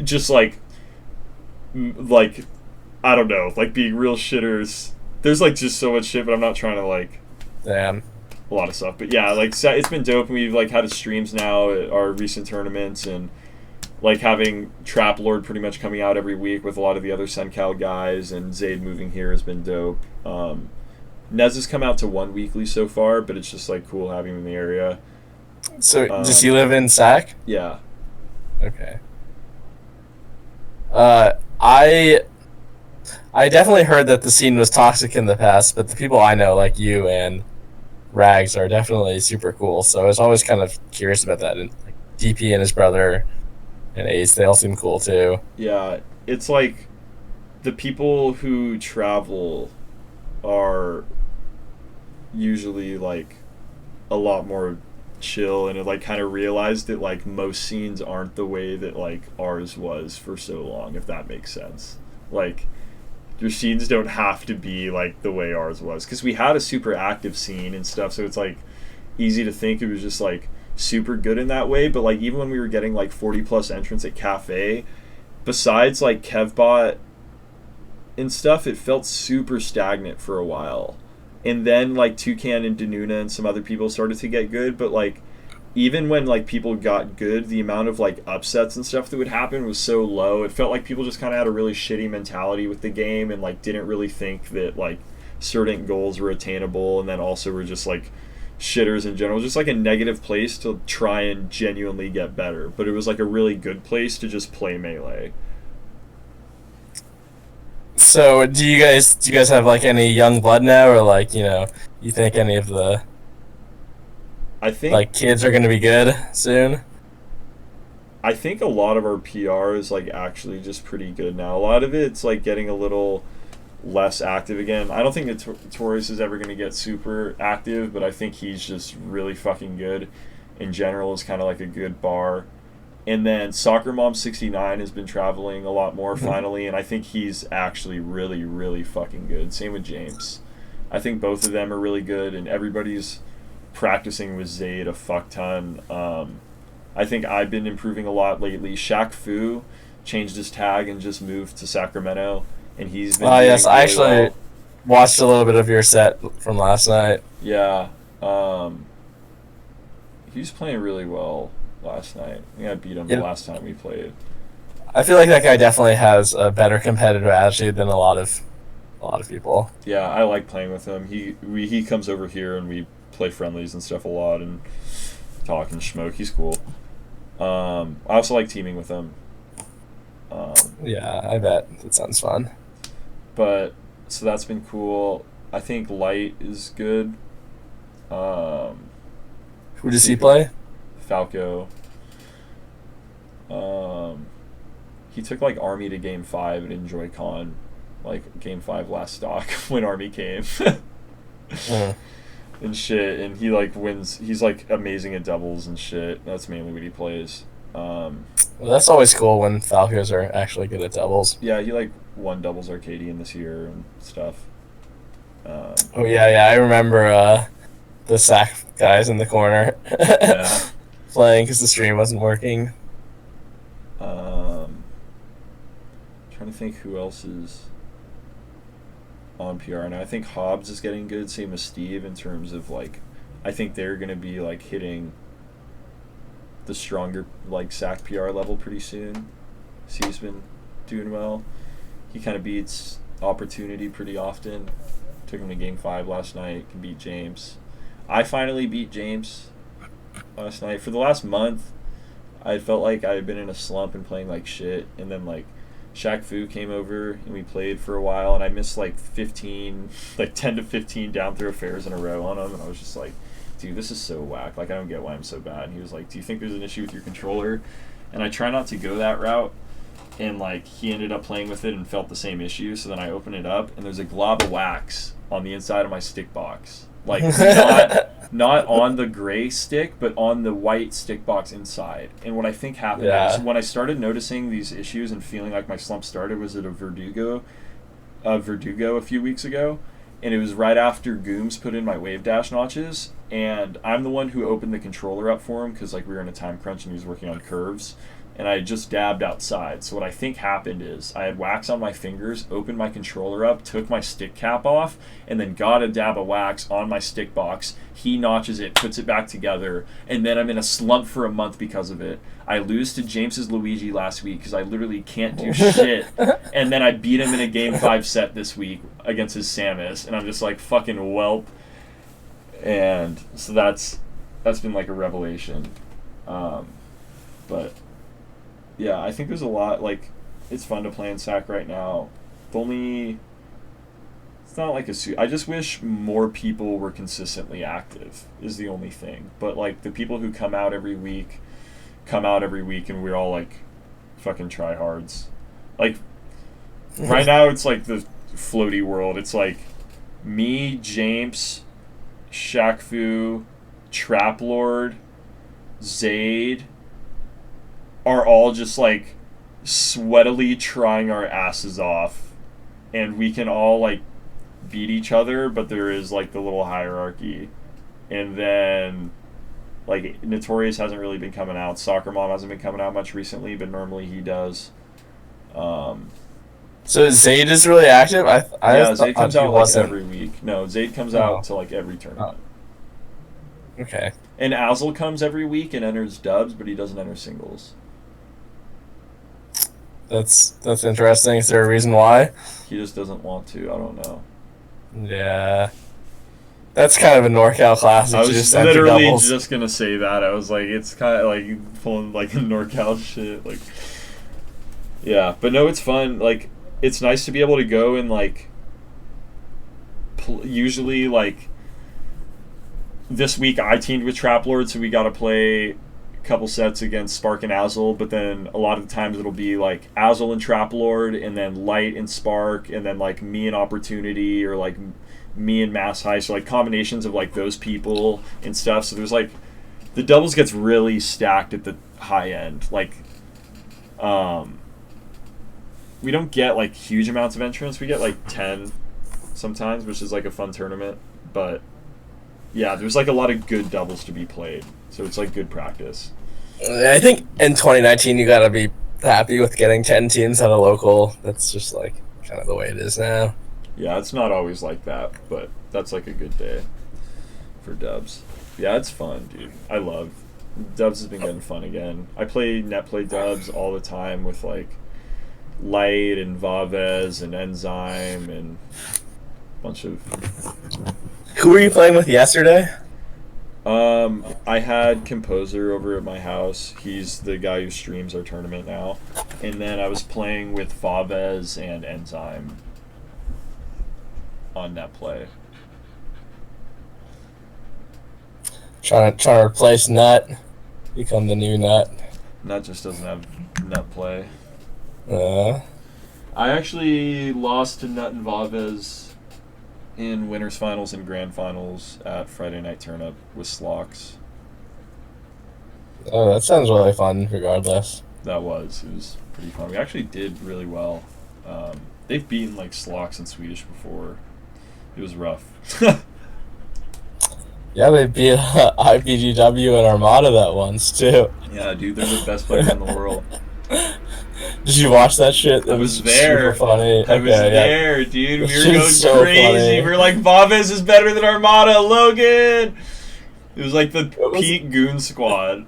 just like I don't know, like being real shitters. There's like just so much shit, but I'm not trying to like damn a lot of stuff. But yeah, like it's been dope, and we've like had streams now at our recent tournaments, and like having Trap Lord pretty much coming out every week with a lot of the other SunCal guys, and Zayd moving here has been dope. Nez has come out to 1 weekly so far, but it's just like cool having him in the area. So does he live in SAC? Yeah. Okay. I definitely heard that the scene was toxic in the past, but the people I know, like you and Rags, are definitely super cool. So I was always kind of curious about that. And like DP and his brother and Ace, they all seem cool too. Yeah, it's like the people who travel are usually like a lot more chill, and it like kind of realized that like most scenes aren't the way that like ours was for so long, if that makes sense. Like your scenes don't have to be like the way ours was, because we had a super active scene and stuff, so it's like easy to think it was just like super good in that way. But like even when we were getting like 40 plus entrants at Cafe, besides like Kevbot and stuff, it felt super stagnant for a while. And then like Toucan and Danuna and some other people started to get good, but like even when like people got good, the amount of like upsets and stuff that would happen was so low. It felt like people just kind of had a really shitty mentality with the game, and like didn't really think that like certain goals were attainable, and then also were just like shitters in general. Just like a negative place to try and genuinely get better, but it was like a really good place to just play Melee. So do you guys have like any young blood now, or like you think any of the I think like kids are gonna be good soon? I think a lot of our PR is like actually just pretty good now. A lot of it's like getting a little less active again. I don't think that Taurus is ever going to get super active, but I think he's just really fucking good in general. Is kind of like a good bar. And then Soccer Mom 69 has been traveling a lot more finally, and I think he's actually really, really fucking good. Same with James. I think both of them are really good, and everybody's practicing with Zayd a fuck ton. I think I've been improving a lot lately. Shaq Fu changed his tag and just moved to Sacramento, and he's been doing Yes, I really actually well. watched a little bit of your set from last night. Yeah, he was playing really well last night. I think I beat him the Yeah, last time we played. I feel like that guy definitely has a better competitive attitude than a lot of people. Yeah, I like playing with him. He comes over here and we play friendlies and stuff a lot and talk and smoke. He's cool. I also like teaming with him. Um, Yeah, I bet that sounds fun. but so that's been cool. I think Light is good. Um, Who does he play? Falco. Um, he took like Army to Game 5 at Enjoy Con, like Game 5 last stock when Army came. Mm. And shit, and he like wins. He's like amazing at doubles and shit. That's mainly what he plays. Well, that's always cool when Falcons are actually good at doubles. Yeah, he like won doubles Arcadian this year and stuff. Um, Oh yeah, I remember the sack guys in the corner yeah. playing because the stream wasn't working. Trying to think who else is on PR now. I think Hobbs is getting good. Same as Steve in terms of like, I think they're gonna be like hitting the stronger like SAC PR level pretty soon. Steve's been doing well. He kind of beats Opportunity pretty often. Took him to Game 5 last night. Can beat James. I finally beat James last night. For the last month, I felt like I had been in a slump and playing like shit, and then like Shaq Fu came over and we played for a while, and I missed like 15, like 10 to 15 down throw affairs in a row on him, and I was just like, dude, this is so whack. Like, I don't get why I'm so bad. And he was like, do you think there's an issue with your controller? And I try not to go that route, and like he ended up playing with it and felt the same issue. So then I open it up, and there's a glob of wax on the inside of my stick box, like not on the gray stick, but on the white stick box inside. And what I think happened is when I started noticing these issues and feeling like my slump started was at a Verdugo a few weeks ago, and it was right after Gooms put in my wave dash notches, and I'm the one who opened the controller up for him because like we were in a time crunch and he was working on curves, and I had just dabbed outside. So what I think happened is I had wax on my fingers, opened my controller up, took my stick cap off, and then got a dab of wax on my stick box. He notches it, puts it back together, and then I'm in a slump for a month because of it. I lose to James's Luigi last week because I literally can't do shit, and then I beat him in a Game 5 set this week against his Samus, and I'm just like, fucking whelp. And so that's been like a revelation. But yeah, I think there's a lot, like, it's fun to play in SAC right now. It's not like I just wish more people were consistently active, is the only thing. But, like, the people who come out every week, and we're all, like, fucking tryhards. Like, Right now, it's like the floaty world. It's like me, James, Shaqfu, Trap Lord, Zayd are all just like sweatily trying our asses off, and we can all like beat each other, but there is like the little hierarchy. And then like Notorious hasn't really been coming out. Soccer Mom hasn't been coming out much recently, but normally he does. So Zayd is really active. Yeah, Zayd comes out like every week. No, Zayd comes out to like every tournament. Okay. And Azel comes every week and enters dubs, but he doesn't enter singles. That's interesting. Is there a reason why? He just doesn't want to. I don't know. Yeah. That's kind of a NorCal classic. I was literally just gonna say that. I was like, it's kind of like pulling like NorCal shit. Like, yeah, but no, it's fun. Like, it's nice to be able to go and like. Usually, like. This week I teamed with Trap Lord, so we got to play a couple sets against Spark and Azel. But then a lot of the times it'll be like Azel and Trap Lord, and then Light and Spark, and then like me and Opportunity, or like me and Mass High. So like combinations of like those people and stuff. So there's like the doubles gets really stacked at the high end. Like, we don't get like huge amounts of entrants. We get like 10 sometimes, which is like a fun tournament, but. Yeah, there's like a lot of good doubles to be played, so it's like good practice. I think in 2019 you gotta be happy with getting 10 teams at a local. That's just like kind of the way it is now. Yeah, it's not always like that, but that's like a good day for dubs. Yeah, it's fun, dude. I love dubs. Has been getting fun again. I play net play dubs all the time with like Light and Vavez and Enzyme and a bunch of. Who were you playing with yesterday? I had Composer over at my house. He's the guy who streams our tournament now. And then I was playing with Vavez and Enzyme on NetPlay. Trying to replace Nut. Become the new Nut. Nut just doesn't have NetPlay. Uh. I actually lost to Nut and Vavez in winners finals and grand finals at Friday Night Turnip with Slocks. Oh, that sounds really fun regardless. It was pretty fun. We actually did really well. They've beaten like Slocks in Swedish before. It was rough. Yeah, they beat IBGW and Armada that once too. Yeah, dude, they're the best players in the world. Did you watch that shit? I was there. Super funny. I was there, dude. We were going so crazy. Funny. We were like, Vavez is better than Armada. Logan! It was like the peak goon squad.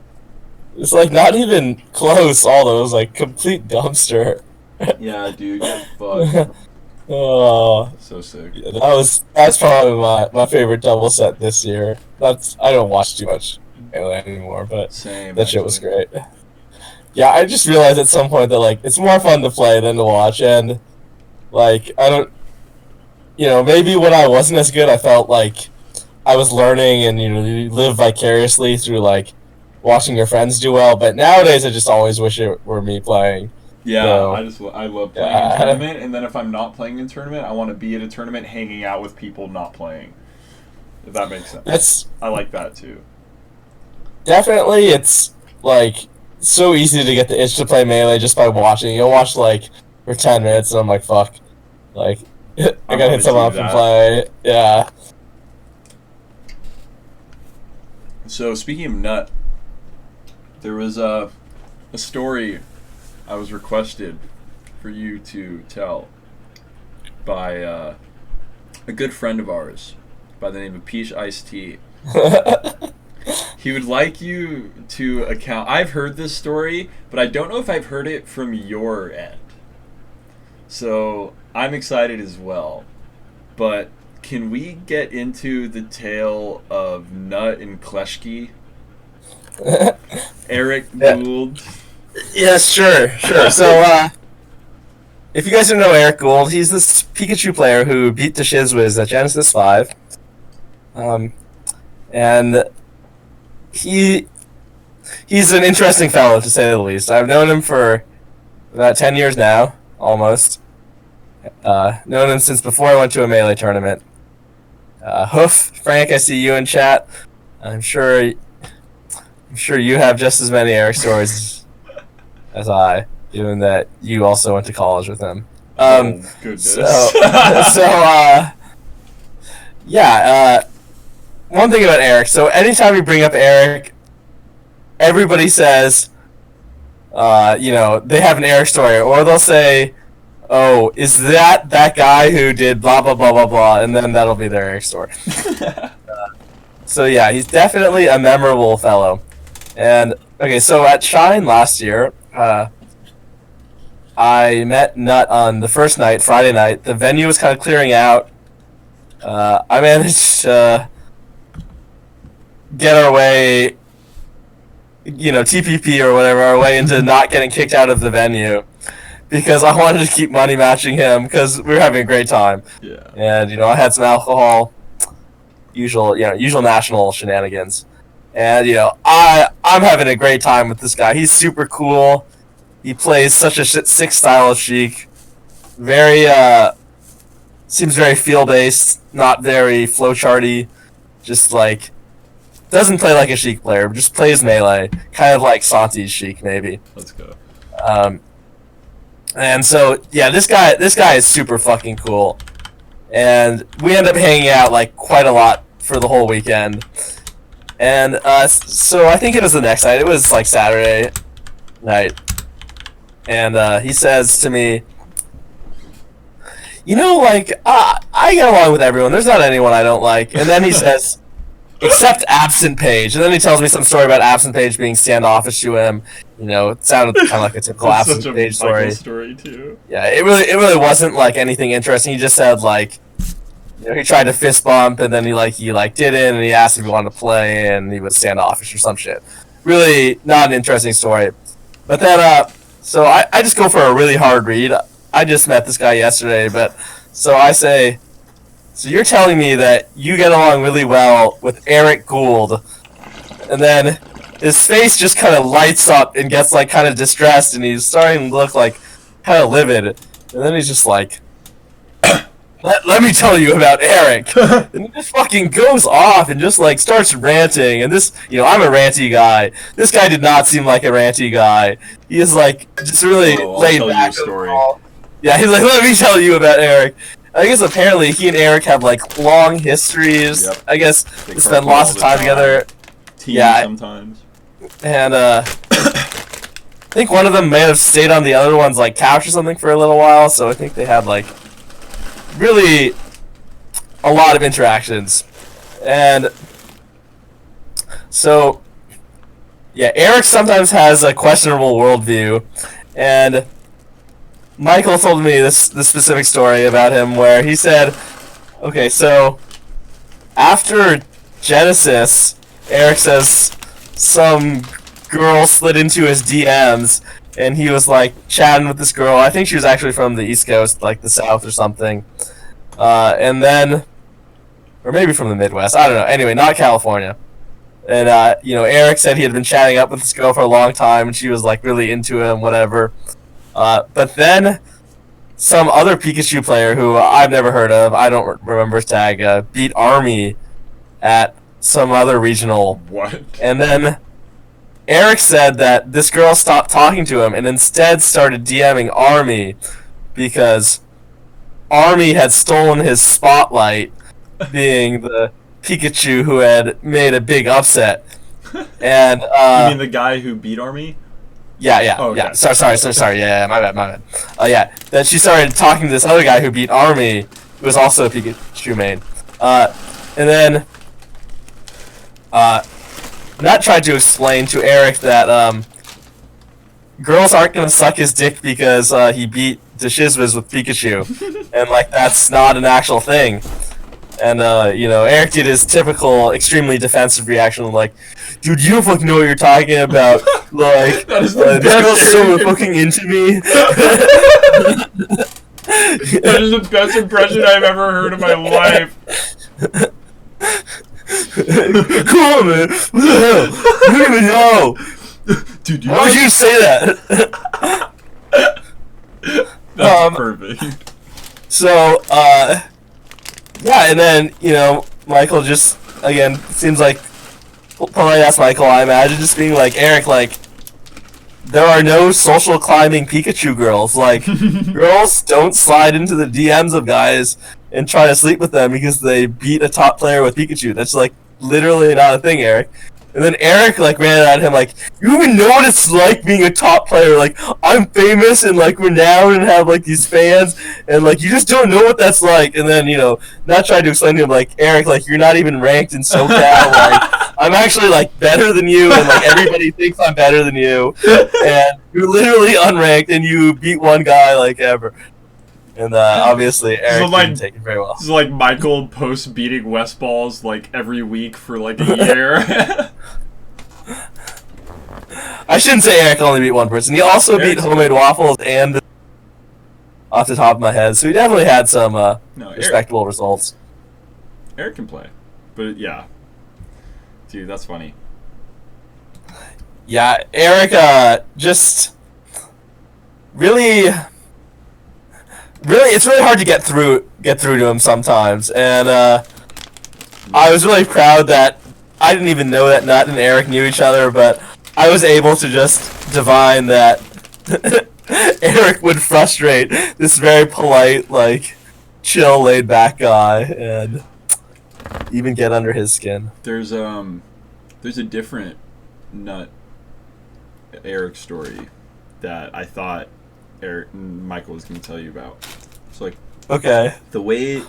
It's like not even close, all those, like complete dumpster. Yeah, dude, get fucked. Oh. So sick. Yeah, that's probably my favorite double set this year. I don't watch too much Melee anymore, but that shit was great. Yeah, I just realized at some point that, like, it's more fun to play than to watch, and, like, I don't, maybe when I wasn't as good, I felt like I was learning and, you live vicariously through, like, watching your friends do well, but nowadays I just always wish it were me playing. Yeah, so, I love playing in tournament, and then if I'm not playing in tournament, I want to be at a tournament hanging out with people not playing. If that makes sense. I like that, too. Definitely, it's, like... so easy to get the itch to play Melee just by watching. You'll watch, like, for 10 minutes, and I'm like, fuck. Like, I gotta hit someone up and play. Yeah. So, speaking of Nut, there was a story I was requested for you to tell by a good friend of ours by the name of Peach Iced Tea. He would like you to account. I've heard this story, but I don't know if I've heard it from your end. So I'm excited as well. But can we get into the tale of Nut and Kleshki? Eric Gould. Yes, sure. So, if you guys don't know Eric Gould, he's this Pikachu player who beat the Shizwiz at Genesis 5. And he's an interesting fellow, to say the least. I've known him for about 10 years now, almost. Known him since before I went to a Melee tournament. Hoof, Frank, I see you in chat. I'm sure you have just as many Eric stories as I, given that you also went to college with him. Goodness. One thing about Eric. So anytime you bring up Eric, everybody says, they have an Eric story, or they'll say, "Oh, is that guy who did blah blah blah blah blah," and then that'll be their Eric story. So yeah, he's definitely a memorable fellow. And okay, so at Shine last year, I met Nut on the first night, Friday night. The venue was kind of clearing out. I managed to get our way, TPP or whatever, our way into not getting kicked out of the venue, because I wanted to keep money matching him because we were having a great time. Yeah. And I had some alcohol, usual national shenanigans, and I'm having a great time with this guy. He's super cool. He plays such a sick style of Sheik. Seems very feel-based, not very flowcharty. Just doesn't play like a Sheik player, but just plays Melee, kind of like Santi's Sheik maybe. Let's go. And so yeah, this guy is super fucking cool, and we end up hanging out quite a lot for the whole weekend. And so I think it was the next night. It was Saturday night. And he says to me, I get along with everyone. There's not anyone I don't like. And then he says, except Absent Page. And then he tells me some story about Absent Page being standoffish to him. It sounded kind of like a typical Absent Page story. Story too. Yeah, it really wasn't anything interesting. He just said he tried to fist bump, and then he didn't, and he asked if he wanted to play, and he was standoffish or some shit. Really not an interesting story. But then so I just go for a really hard read. I just met this guy yesterday, but so I say, so you're telling me that you get along really well with Eric Gould, and then his face just kind of lights up and gets kind of distressed, and he's starting to look kind of livid, and then he's just let me tell you about Eric. And he just fucking goes off and just starts ranting. And this, I'm a ranty guy. This guy did not seem like a ranty guy. He is just really laid back. Yeah, he's let me tell you about Eric. I guess apparently he and Eric have long histories. Yep. I guess they spend lots of time together. Sometimes. And I think one of them may have stayed on the other one's couch or something for a little while. So I think they had really a lot of interactions. And so yeah, Eric sometimes has a questionable worldview, and Michael told me this specific story about him where he said, okay, so after Genesis, Eric says some girl slid into his DMs, and he was chatting with this girl. I think she was actually from the East Coast, the South or something. And then, or maybe from the Midwest. I don't know. Anyway, not California. And Eric said he had been chatting up with this girl for a long time, and she was really into him, whatever. But then some other Pikachu player who I've never heard of, I don't remember his tag, beat Army at some other regional. What? And then Eric said that this girl stopped talking to him and instead started DMing Army because Army had stolen his spotlight, being the Pikachu who had made a big upset. And you mean the guy who beat Army? Yeah. Oh, okay. Yeah. Sorry. Yeah, my bad. Yeah. Then she started talking to this other guy who beat Army, who was also a Pikachu main. And then Nut tried to explain to Eric that girls aren't gonna suck his dick because he beat the Shizwiz with Pikachu, and that's not an actual thing. And Eric did his typical extremely defensive reaction, dude, you don't fucking know what you're talking about. This girl's so fucking into me. That is the best impression I've ever heard in my life. Come on, man. What the hell? You don't even know. Dude, why would you say that? That's perfect. So, yeah, and then, Michael just, again, seems like polite ass Michael, I imagine, just being like, Eric, like, there are no social climbing Pikachu girls. Like, girls don't slide into the DMs of guys and try to sleep with them because they beat a top player with Pikachu. That's, like, literally not a thing, Eric. And then Eric, like, ran at him, like, you even know what it's like being a top player. Like, I'm famous and, like, renowned and have, like, these fans. And, like, you just don't know what that's like. And then, not trying to explain to him, like, Eric, like, you're not even ranked in SoCal. Like, I'm actually, like, better than you. And, like, everybody thinks I'm better than you. And you're literally unranked and you beat one guy, like, ever. And obviously, Eric didn't take it very well. This is like Michael post beating West Balls like every week for like a year. I shouldn't say Eric only beat one person. He also beat Homemade Waffles and off the top of my head, so he definitely had some respectable results. Eric can play, but yeah, dude, that's funny. Yeah, Eric just really, it's really hard to get through to him sometimes, and I was really proud that I didn't even know that Nut and Eric knew each other, but I was able to just divine that Eric would frustrate this very polite, like, chill, laid-back guy, and even get under his skin. There's a different Nut Eric story that I thought Michael was going to tell you about. So, like, okay, the way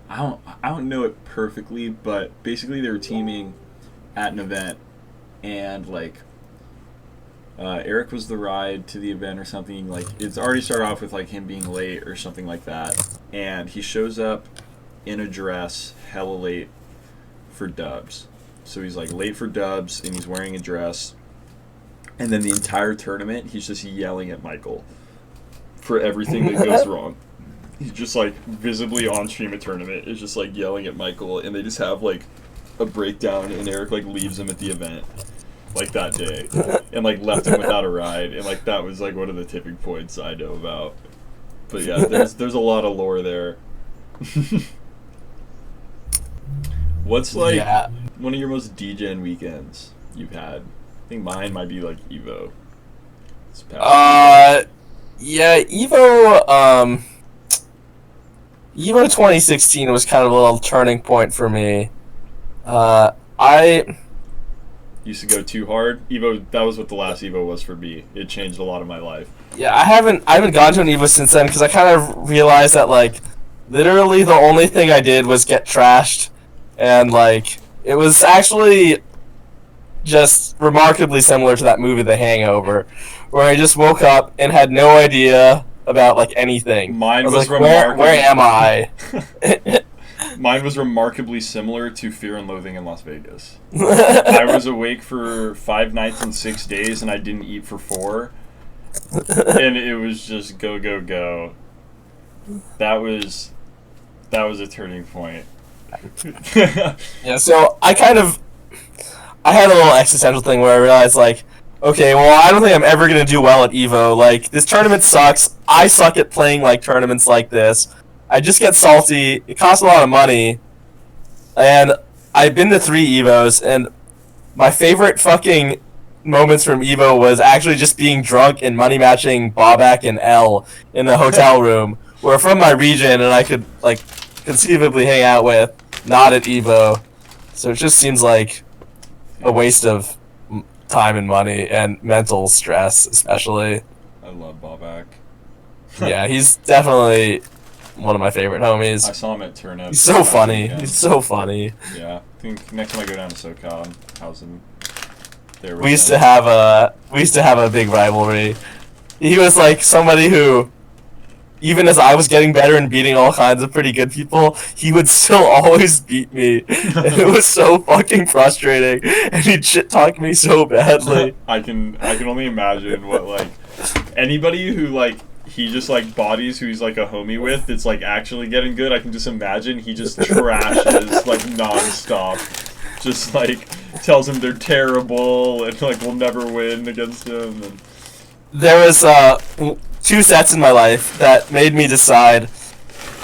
I don't know it perfectly, but basically they were teaming at an event, and like Eric was the ride to the event or something. Like, it's already started off with like him being late or something like that, and he shows up in a dress, hella late for dubs. So he's like late for dubs, and he's wearing a dress, and then the entire tournament he's just yelling at Michael for everything that goes wrong. He's just like visibly on stream at tournament is just like yelling at Michael, and they just have like a breakdown, and Eric like leaves him at the event like that day, and like left him without a ride, and like that was like one of the tipping points I know about. But yeah, there's a lot of lore there. What's like one of your most DJing weekends you've had? I think mine might be like Evo. Yeah, Evo 2016 was kind of a little turning point for me. I used to go too hard. Evo, that was what the last Evo was for me. It changed a lot of my life. Yeah, I haven't gone to an Evo since then because I kind of realized that like literally the only thing I did was get trashed, and like it was actually just remarkably similar to that movie The Hangover, where I just woke up and had no idea about like anything. Mine was like, where am I? Mine was remarkably similar to Fear and Loathing in Las Vegas. I was awake for 5 nights and 6 days, and I didn't eat for 4. And it was just go, go, go. That was a turning point. Yeah, so I had a little existential thing where I realized, like, okay, well, I don't think I'm ever going to do well at Evo. Like, this tournament sucks. I suck at playing, like, tournaments like this. I just get salty. It costs a lot of money. And I've been to 3 Evos, and my favorite fucking moments from Evo was actually just being drunk and money matching Bobak and L in the hotel room, who are from my region and I could, like, conceivably hang out with, not at Evo. So it just seems like a waste of time and money and mental stress, especially. I love Bobak. Yeah, he's definitely one of my favorite homies. I saw him at Turnip. He's so funny. He's so funny. Yeah, I think next time I go down to SoCal and house him there. We used to have a big rivalry. He was like somebody who, even as I was getting better and beating all kinds of pretty good people, he would still always beat me. And it was so fucking frustrating. And he'd shit talk me so badly. I can only imagine what, like, anybody who, like, he just, like, bodies who he's, like, a homie with, it's, like, actually getting good. I can just imagine he just trashes, like, non-stop. Just, like, tells him they're terrible and, like, will never win against him. And there was, 2 sets in my life that made me decide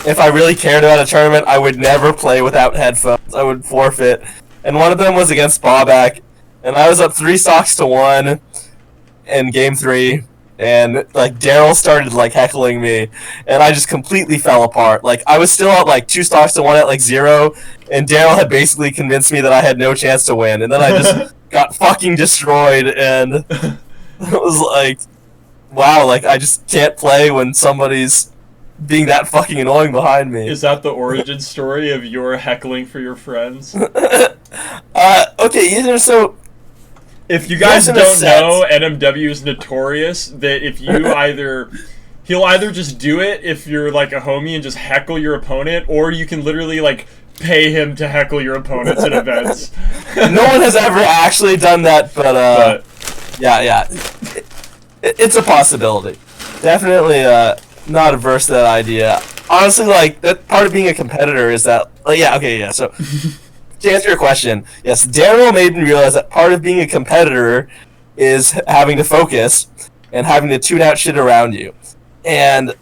if I really cared about a tournament, I would never play without headphones. I would forfeit. And one of them was against Bobak, and I was up 3 stocks to 1 in game 3, and like Daryl started like heckling me, and I just completely fell apart. Like I was still at like 2 stocks to 1 at like 0, and Daryl had basically convinced me that I had no chance to win, and then I just got fucking destroyed, and it was like, wow, like I just can't play when somebody's being that fucking annoying behind me. Is that the origin story of your heckling for your friends? Okay, so if you guys don't know, NMW is notorious that if you he'll either just do it if you're like a homie and just heckle your opponent, or you can literally like pay him to heckle your opponents at events. No one has ever actually done that, but yeah, it's a possibility. Definitely not averse to that idea. Honestly, like that part of being a competitor is that, so to answer your question, yes, Daryl made me realize that part of being a competitor is having to focus and having to tune out shit around you. And,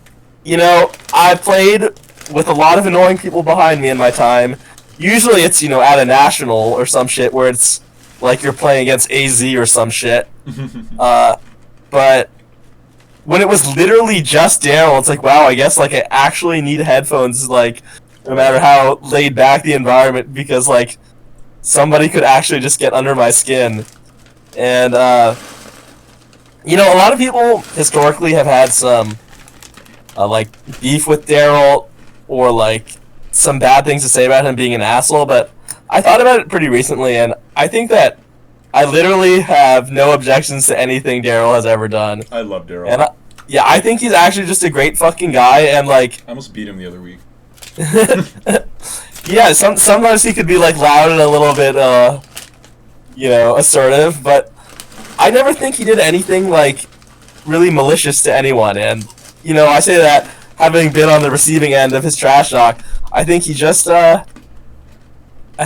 you know, I played with a lot of annoying people behind me in my time. Usually it's, you know, at a national or some shit where it's like you're playing against AZ or some shit. But when it was literally just Daryl, it's like, wow, I guess like I actually need headphones, like, no matter how laid back the environment, because like somebody could actually just get under my skin. And you know, a lot of people historically have had some like beef with Daryl, or like some bad things to say about him being an asshole, but I thought about it pretty recently, and I think that I literally have no objections to anything Daryl has ever done. I love Daryl. And I think he's actually just a great fucking guy, and like I almost beat him the other week. Yeah, sometimes he could be like loud and a little bit you know, assertive, but I never think he did anything like really malicious to anyone. And you know, I say that having been on the receiving end of his trash talk, I think he just I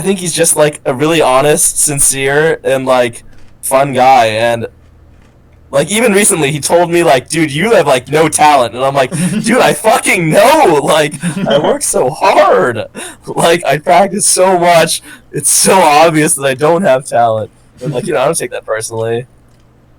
think he's just like a really honest, sincere, and like fun guy. And like even recently he told me like, dude, you have like no talent, and I'm like, dude, I fucking know, like I work so hard, like I practice so much, it's so obvious that I don't have talent. And like, you know, I don't take that personally.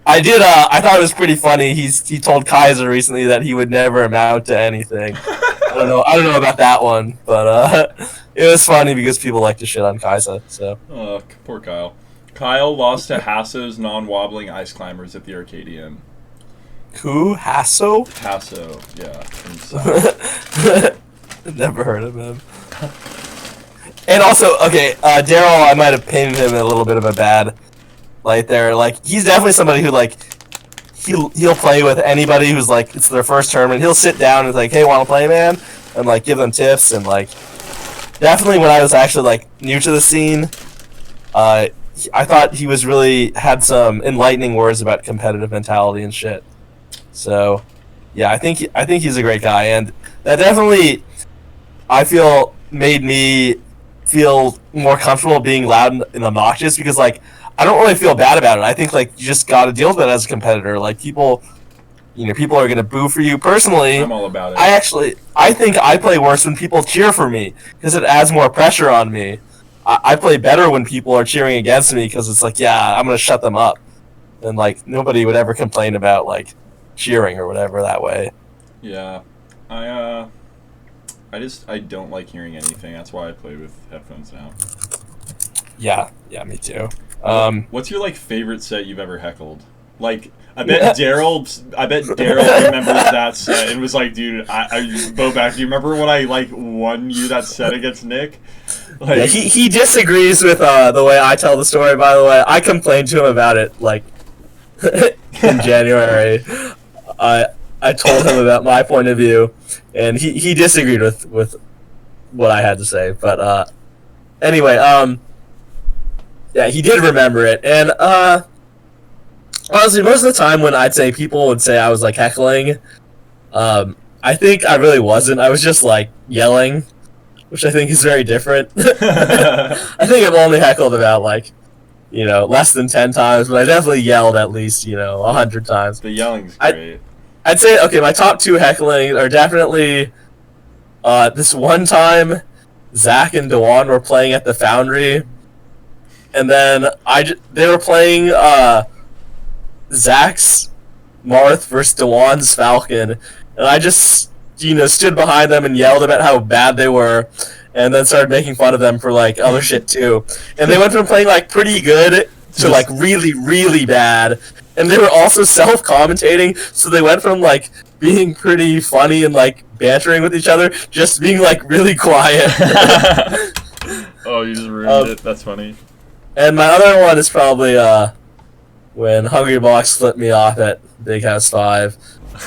I did I thought it was pretty funny, he told Kaiser recently that he would never amount to anything. I don't know about that one, but it was funny because people like to shit on Kaiser, so. Oh, poor Kyle. Kyle lost to Hasso's non-wobbling ice climbers at the Arcadian. Who? Hasso? Hasso, yeah. From Never heard of him. And also, okay, Daryl, I might have painted him in a little bit of a bad light there. Like, he's definitely somebody who, like, he'll play with anybody who's, like, it's their first tournament. He'll sit down and like, hey, wanna play, man? And, like, give them tips. And, like, definitely when I was actually, like, new to the scene, I thought he was really had some enlightening words about competitive mentality and shit. So, yeah, I think he's a great guy, and that definitely, I feel, made me feel more comfortable being loud and obnoxious, because like I don't really feel bad about it. I think like you just got to deal with it as a competitor. Like people, you know, people are gonna boo for you. Personally, I'm all about it. I think I play worse when people cheer for me, because it adds more pressure on me. I play better when people are cheering against me, because it's like, yeah, I'm gonna shut them up, and like nobody would ever complain about like cheering or whatever that way. Yeah, I don't like hearing anything. That's why I play with headphones now. Yeah, me too. What's your like favorite set you've ever heckled? Like, I bet Daryl remembers that set and was like, dude, Bobak, do you remember when I like won you that set against Nick? Like, yeah, he disagrees with the way I tell the story. By the way, I complained to him about it like in January. I told him about my point of view, and he disagreed with what I had to say. But anyway, yeah, he did remember it, and honestly, most of the time when I'd say people would say I was like heckling, I think I really wasn't. I was just like yelling, which I think is very different. I think I've only heckled about like, you know, less than 10 times, but I definitely yelled at least, you know, 100 times. The yelling's great. I'd say, okay, my top 2 heckling are definitely This one time, Zach and Dewan were playing at the Foundry, and then they were playing Zach's Marth versus Dewan's Falcon, and I just stood behind them and yelled about how bad they were, and then started making fun of them for like other shit too. And they went from playing like pretty good to like really, really bad. And they were also self-commentating, so they went from like being pretty funny and like bantering with each other, just being like really quiet. Oh, you just ruined it. That's funny. And my other one is probably when Hungry Box flipped me off at Big House 5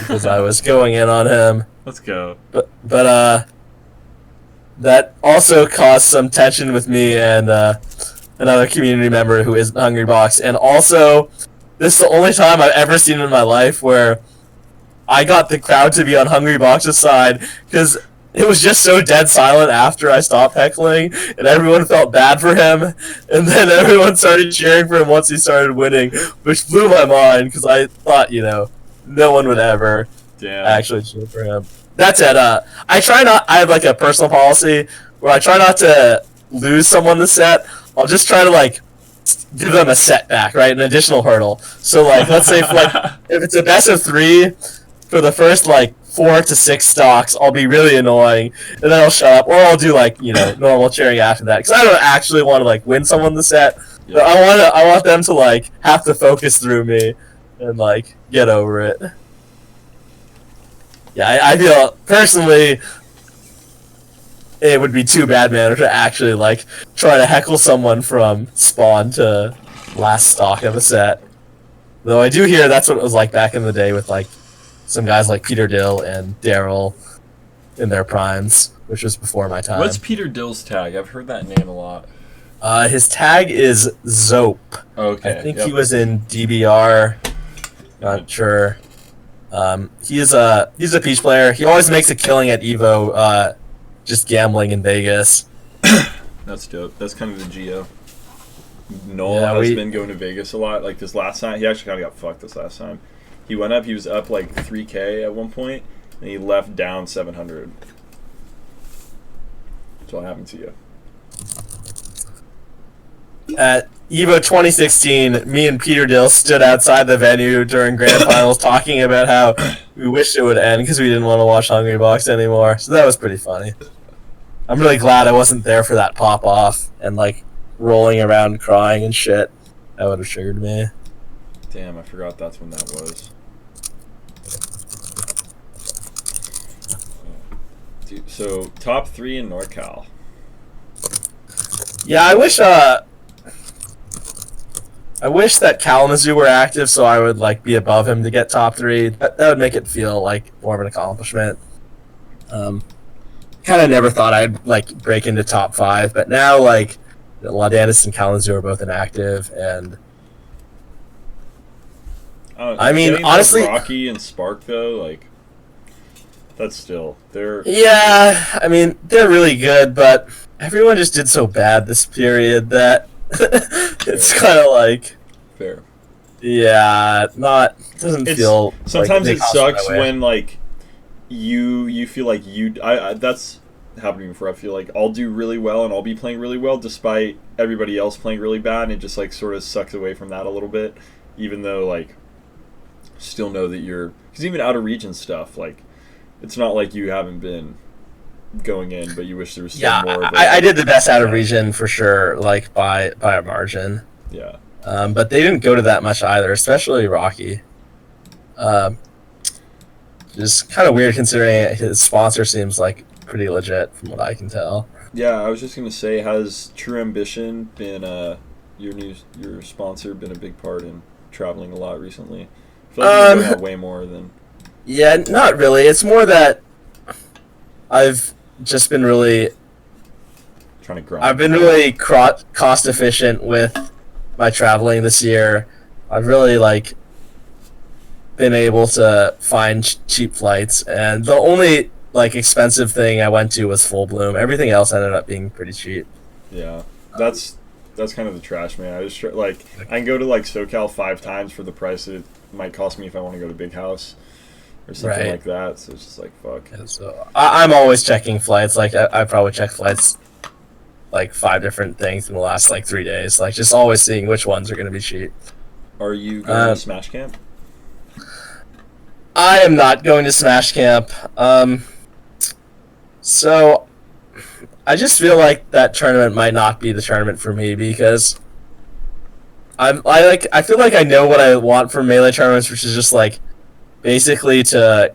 because I was going in on him. Let's go. But that also caused some tension with me and another community member who isn't Hungry Box. And also, this is the only time I've ever seen in my life where I got the crowd to be on Hungry Box's side, because it was just so dead silent after I stopped heckling, and everyone felt bad for him, and then everyone started cheering for him once he started winning, which blew my mind, because I thought, no one would ever actually cheer for him. That's it. I have like a personal policy where I try not to lose someone the set. I'll just try to like give them a setback, right? An additional hurdle. So like, let's say if it's a best of 3 for the first like 4 to 6 stocks, I'll be really annoying, and then I'll shut up, or I'll do like normal cheering after that, because I don't actually want to like win someone the set. Yeah. But I want them to like have to focus through me and like get over it. Yeah, I feel personally it would be too bad manner to actually like try to heckle someone from spawn to last stock of a set. Though I do hear that's what it was like back in the day with like some guys like Peter Dill and Daryl in their primes, which was before my time. What's Peter Dill's tag? I've heard that name a lot. His tag is Zope. Okay. I think he was in DBR. Not sure. He's a Peach player. He always makes a killing at Evo, just gambling in Vegas. That's dope. That's kind of the Geo. Noel has been going to Vegas a lot. Like this last time, he actually kind of got fucked this last time. He went up. He was up like 3K at one point, and he left down 700. That's what happened to you. At Evo 2016, me and Peter Dill stood outside the venue during Grand Finals talking about how we wished it would end because we didn't want to watch Hungry Box anymore. So that was pretty funny. I'm really glad I wasn't there for that pop-off and, like, rolling around crying and shit. That would have triggered me. Damn, I forgot that's when that was. Dude, so, top 3 in NorCal. Yeah, I wish that Kalamazoo were active so I would like be above him to get top 3. That would make it feel like more of an accomplishment. Kind of never thought I'd like break into top 5, but now like Laudanus and Kalamazoo are both inactive, and I mean honestly, Rocky and Spark though, like that's still they're I mean they're really good, but everyone just did so bad this period that. It's kind of like fair. Yeah, doesn't feel. Sometimes like it sucks when like you feel like I that's happening before. I feel like I'll do really well and I'll be playing really well despite everybody else playing really bad, and it just like sort of sucks away from that a little bit. Even though like still know that because even out of region stuff, like it's not like you haven't been going in, but you wish there was still more. I did the best out of region for sure, like by a margin. Yeah. But they didn't go to that much either, especially Rocky. Just kind of weird considering his sponsor seems like pretty legit from what I can tell. Yeah, I was just gonna say, has True Ambition been your sponsor been a big part in traveling a lot recently? I feel like you're doing that way more than. Yeah, not really. It's more that I've just been really trying to grind. I've been really cost efficient with my traveling this year. I've really like been able to find cheap flights, and the only like expensive thing I went to was Full Bloom. Everything else ended up being pretty cheap. Yeah, that's kind of the trash, man. I just I can go to like SoCal 5 times for the price it might cost me if I want to go to Big House. or something Right. like that. So it's just like fuck. And so I'm always checking flights. Like I probably checked flights like 5 different things in the last like 3 days. Like just always seeing which ones are going to be cheap. Are you going to Smash Camp? I am not going to Smash Camp. So I just feel like that tournament might not be the tournament for me because I feel like I know what I want from Melee tournaments, which is just like basically to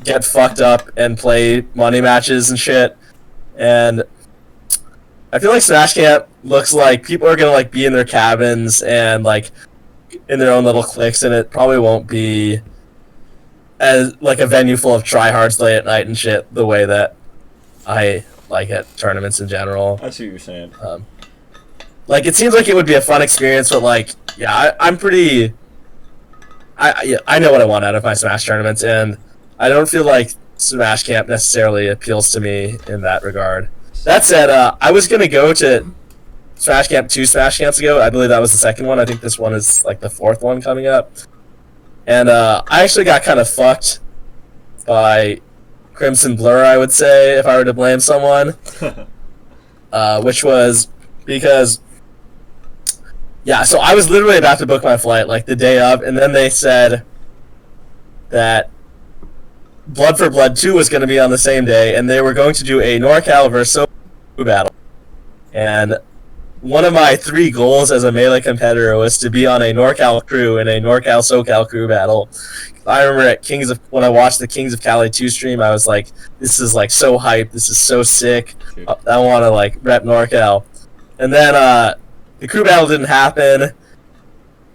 get fucked up and play money matches and shit. And I feel like Smash Camp looks like people are gonna like be in their cabins and like in their own little cliques, and it probably won't be as like a venue full of tryhards late at night and shit the way that I like at tournaments in general. I see what you're saying. Like it seems like it would be a fun experience, but like I'm pretty. I know what I want out of my Smash tournaments, and I don't feel like Smash Camp necessarily appeals to me in that regard. That said, I was gonna go to Smash Camp 2 Smash Camps ago. I believe that was the second one. I think this one is like the 4th one coming up. And I actually got kind of fucked by Crimson Blur, I would say, if I were to blame someone. Which was because, yeah, so I was literally about to book my flight like the day of, and then they said that Blood for Blood 2 was going to be on the same day, and they were going to do a NorCal versus SoCal battle. And one of my 3 goals as a Melee competitor was to be on a NorCal crew in a NorCal SoCal crew battle. I remember when I watched the Kings of Cali 2 stream, I was like, this is like so hype, this is so sick, I want to like rep NorCal. And then the crew battle didn't happen,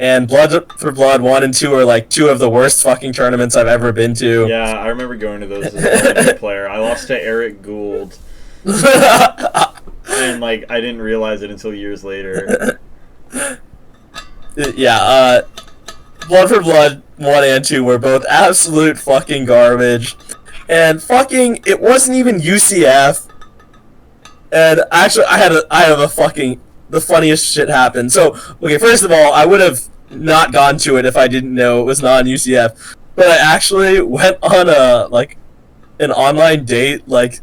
and Blood for Blood 1 and 2 are like 2 of the worst fucking tournaments I've ever been to. Yeah, I remember going to those as a player. I lost to Eric Gould. And like I didn't realize it until years later. Yeah, Blood for Blood 1 and 2 were both absolute fucking garbage. And fucking it wasn't even UCF. And actually I have a fucking the funniest shit happen. So, okay, first of all, I would have not gone to it if I didn't know it was non-UCF. But I actually went on an online date like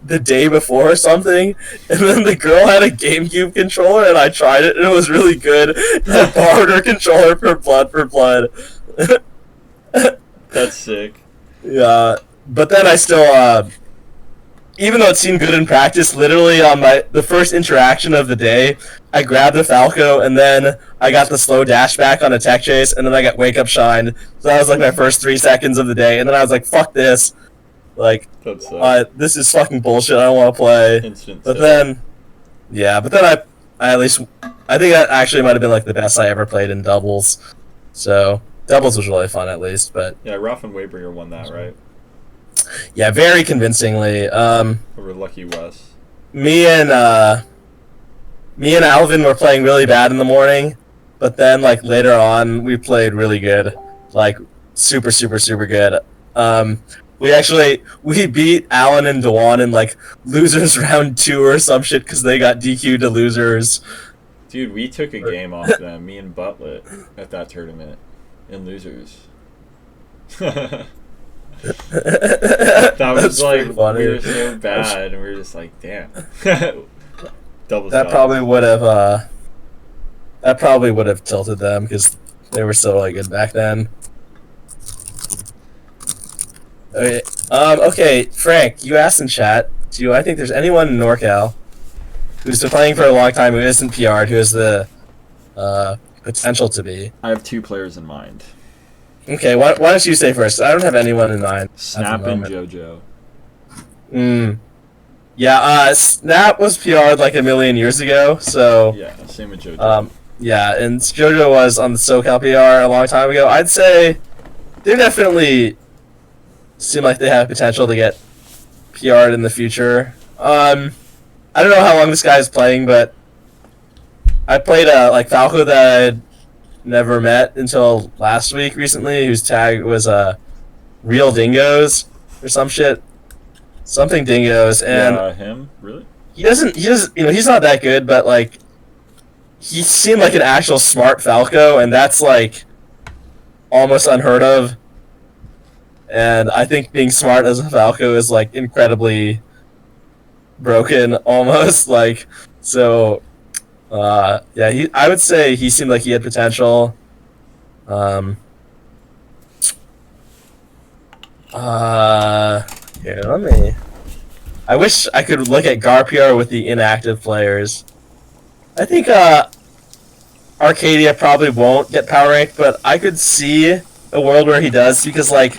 the day before or something, and then the girl had a GameCube controller, and I tried it, and it was really good. I borrowed her controller for Blood. That's sick. Yeah, but then I still, even though it seemed good in practice, literally on the first interaction of the day, I grabbed the Falco, and then I got the slow dash back on a tech chase, and then I got wake up shined. So that was like my first 3 seconds of the day, and then I was like, fuck this. Like, this is fucking bullshit, I don't want to play. But then I at least, I think that actually might have been like the best I ever played in doubles. So, doubles was really fun at least, but... Yeah, Ralph and Waybringer won that, right? Yeah, very convincingly. Over Lucky West. Me and Alvin were playing really bad in the morning, but then like later on we played really good, like super good. We beat Alan and Dewan in like losers round 2 or some shit because they got DQ'd to losers. Dude, we took a game off them, me and Butlet, at that tournament in losers. That was like, funny. We were so bad, and we were just like, damn. That probably would have tilted them because they were so like good back then. Okay, okay, Frank, you asked in chat, do I think there's anyone in NorCal who's been playing for a long time who isn't PR'd, who has the potential to be? I have 2 players in mind. Okay, why don't you say first? I don't have anyone in mind. Snap and JoJo. Yeah, Snap was PR'd like a million years ago, so... Yeah, same with JoJo. Yeah, and JoJo was on the SoCal PR a long time ago. I'd say they definitely seem like they have potential to get PR'd in the future. I don't know how long this guy is playing, but I played like Falco that I'd never met until last week recently, whose tag was Real Dingoes or some shit. Something Dingoes, and him? Really? He doesn't, he's not that good, but like he seemed like an actual smart Falco, and that's like almost unheard of and I think being smart as a Falco is like incredibly broken, almost like so. Yeah, I would say he seemed like he had potential. Um, Here, let me. I wish I could look at Garpier with the inactive players. I think Arcadia probably won't get power ranked, but I could see a world where he does because like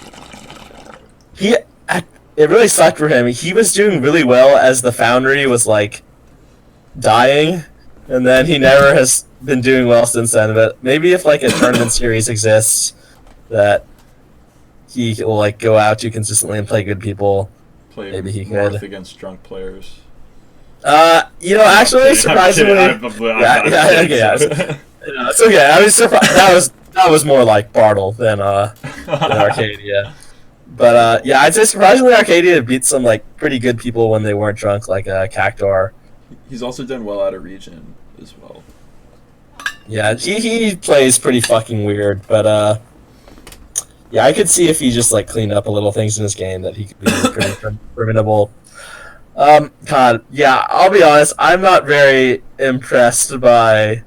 he it really sucked for him. He was doing really well as the Foundry was like dying, and then he never has been doing well since then. But maybe if like a tournament series exists that he will like go out to consistently and play good people, maybe he could against drunk players. Actually, surprisingly, it's okay. I was surprised. That was more like Bartle than Arcadia. But yeah, I'd say surprisingly, Arcadia beat some like pretty good people when they weren't drunk, like Cactuar. He's also done well out of region as well. Yeah, he plays pretty fucking weird, but yeah, I could see if he just like cleaned up a little things in his game that he could be pretty formidable. God, yeah, I'll be honest, I'm not very impressed by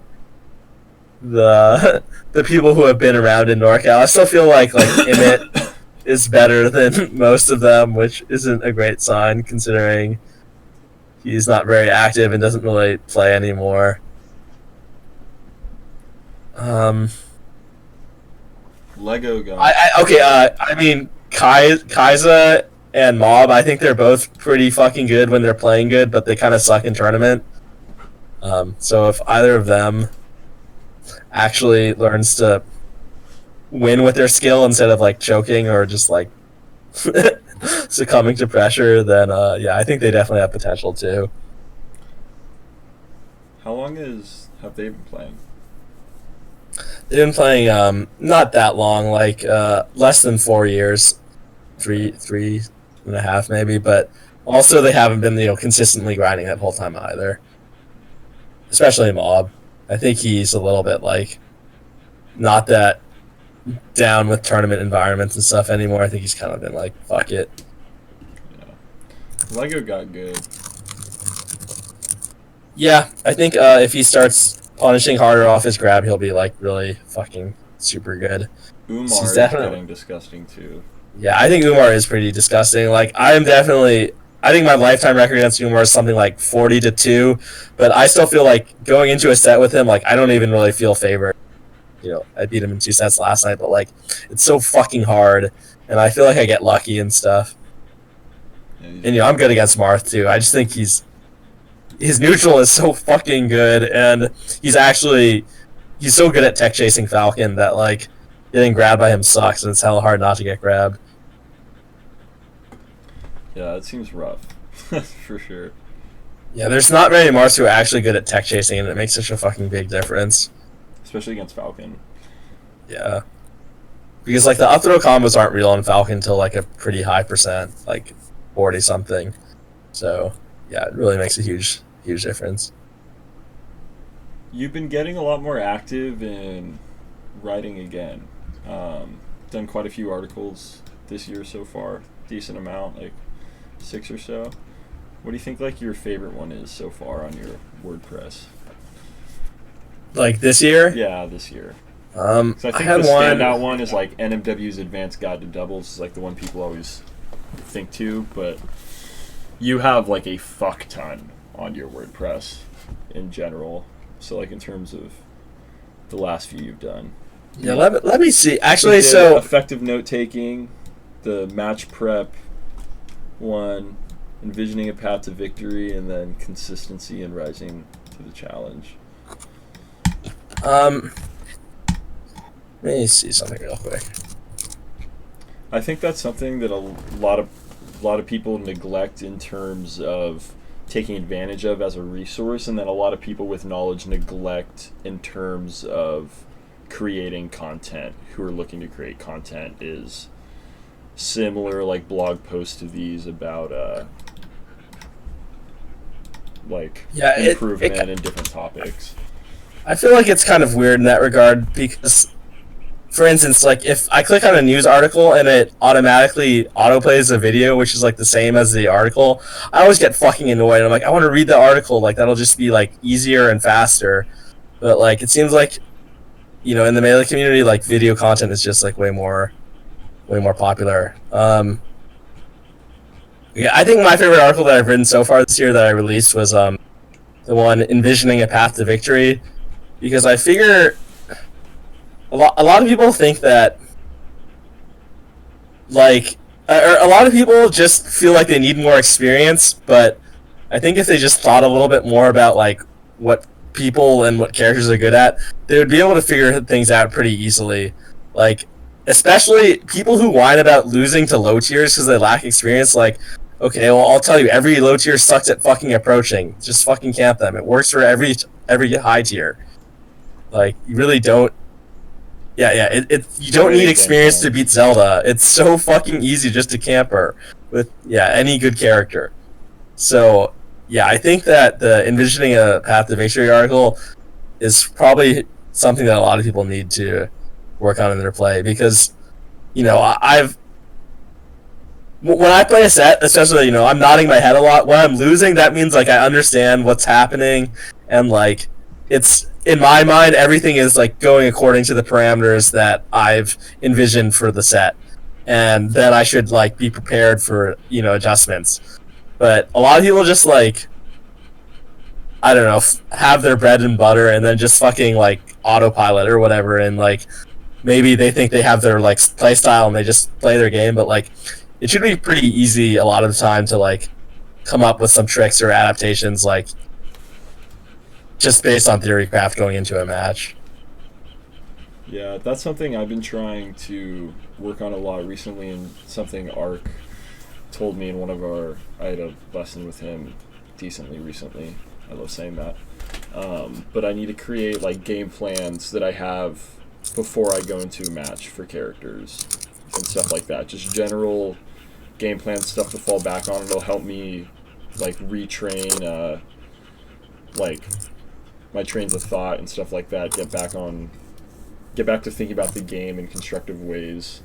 the people who have been around in NorCal. I still feel like Emmett is better than most of them, which isn't a great sign considering he's not very active and doesn't really play anymore. Lego guy. I mean, Kaiza and Mob, I think they're both pretty fucking good when they're playing good, but they kind of suck in tournament. So if either of them actually learns to win with their skill instead of like choking or just like succumbing to pressure, then yeah, I think they definitely have potential too. How long have they been playing? They've been playing not that long, like less than 4 years, three and a half maybe, but also they haven't been consistently grinding that whole time either. Especially Mob. I think he's a little bit like not that down with tournament environments and stuff anymore. I think he's kind of been like, fuck it. Yeah. Lego got good. Yeah, I think if he starts punishing harder off his grab, he'll be like really fucking super good. Umar is getting disgusting too. Yeah, I think Umar is pretty disgusting. Like, I think my lifetime record against Umar is something like 40-2, but I still feel like going into a set with him, like, I don't even really feel favored. I beat him in 2 sets last night, but like, it's so fucking hard, and I feel like I get lucky and stuff. Yeah, and I'm good against Marth too. I just think his neutral is so fucking good, and he's so good at tech chasing Falcon that like getting grabbed by him sucks, and it's hella hard not to get grabbed. Yeah, it seems rough. For sure. Yeah, there's not very Mars who are actually good at tech chasing, and it makes such a fucking big difference. Especially against Falcon. Yeah. Because like the up throw combos aren't real on Falcon until like a pretty high percent, like 40 something. So yeah, it really makes a huge difference. You've been getting a lot more active in writing again. Done quite a few articles this year so far. Decent amount, like 6 or so. What do you think like your favorite one is so far on your WordPress? Like this year? Yeah, this year. I think the standout one is like NMW's Advanced Guide to Doubles. Is like the one people always think to, but you have like a fuck ton on your WordPress in general. So like in terms of the last few you've done. Yeah, let me see. Actually, so effective note taking, the match prep one, envisioning a path to victory, and then consistency and rising to the challenge. Let me see something real quick. I think that's something that a lot of people neglect in terms of taking advantage of as a resource, and then a lot of people with knowledge neglect in terms of creating content, who are looking to create content, is similar like blog posts to these about improvement in different topics. I feel like it's kind of weird in that regard because for instance, like if I click on a news article and it automatically autoplays a video, which is like the same as the article, I always get fucking annoyed. I'm like, I want to read the article. Like that'll just be like easier and faster. But like it seems like, you know, in the Melee community, like video content is just like way more popular. Yeah, I think my favorite article that I've written so far this year that I released was the one envisioning a path to victory, because I figure a lot of people think that like or a lot of people just feel like they need more experience, but I think if they just thought a little bit more about like what people and what characters are good at, they would be able to figure things out pretty easily. Like especially people who whine about losing to low tiers because they lack experience. Like, okay, well I'll tell you, every low tier sucks at fucking approaching. Just fucking camp them. It works for every high tier. Like you really don't. Yeah. You don't need experience to beat Zelda. It's so fucking easy just to camp her with any good character. So yeah, I think that the envisioning a path to victory article is probably something that a lot of people need to work on in their play, because you know when I play a set, especially, you know, I'm nodding my head a lot. When I'm losing, that means like I understand what's happening, and like it's in my mind everything is like going according to the parameters that I've envisioned for the set, and then I should like be prepared for, you know, adjustments. But a lot of people just like, I don't know, have their bread and butter and then just fucking like autopilot or whatever, and like maybe they think they have their like play style and they just play their game, but like it should be pretty easy a lot of the time to like come up with some tricks or adaptations, like just based on theory craft going into a match. Yeah, that's something I've been trying to work on a lot recently, and something Ark told me in one of our, I had a lesson with him decently recently. I love saying that. But I need to create like game plans that I have before I go into a match for characters and stuff like that. Just general game plan stuff to fall back on. It'll help me like retrain like my trains of thought and stuff like that. Get back to thinking about the game in constructive ways.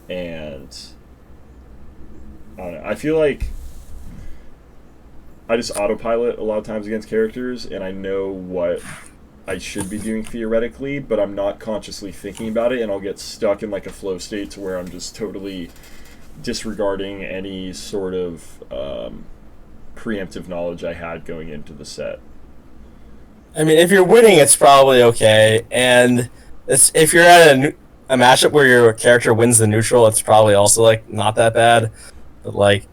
And I don't know, I feel like I just autopilot a lot of times against characters, and I know what I should be doing theoretically, but I'm not consciously thinking about it, and I'll get stuck in like a flow state to where I'm just totally disregarding any sort of preemptive knowledge I had going into the set. I mean, if you're winning, it's probably okay, and if you're at a matchup where your character wins the neutral, it's probably also like not that bad. But like,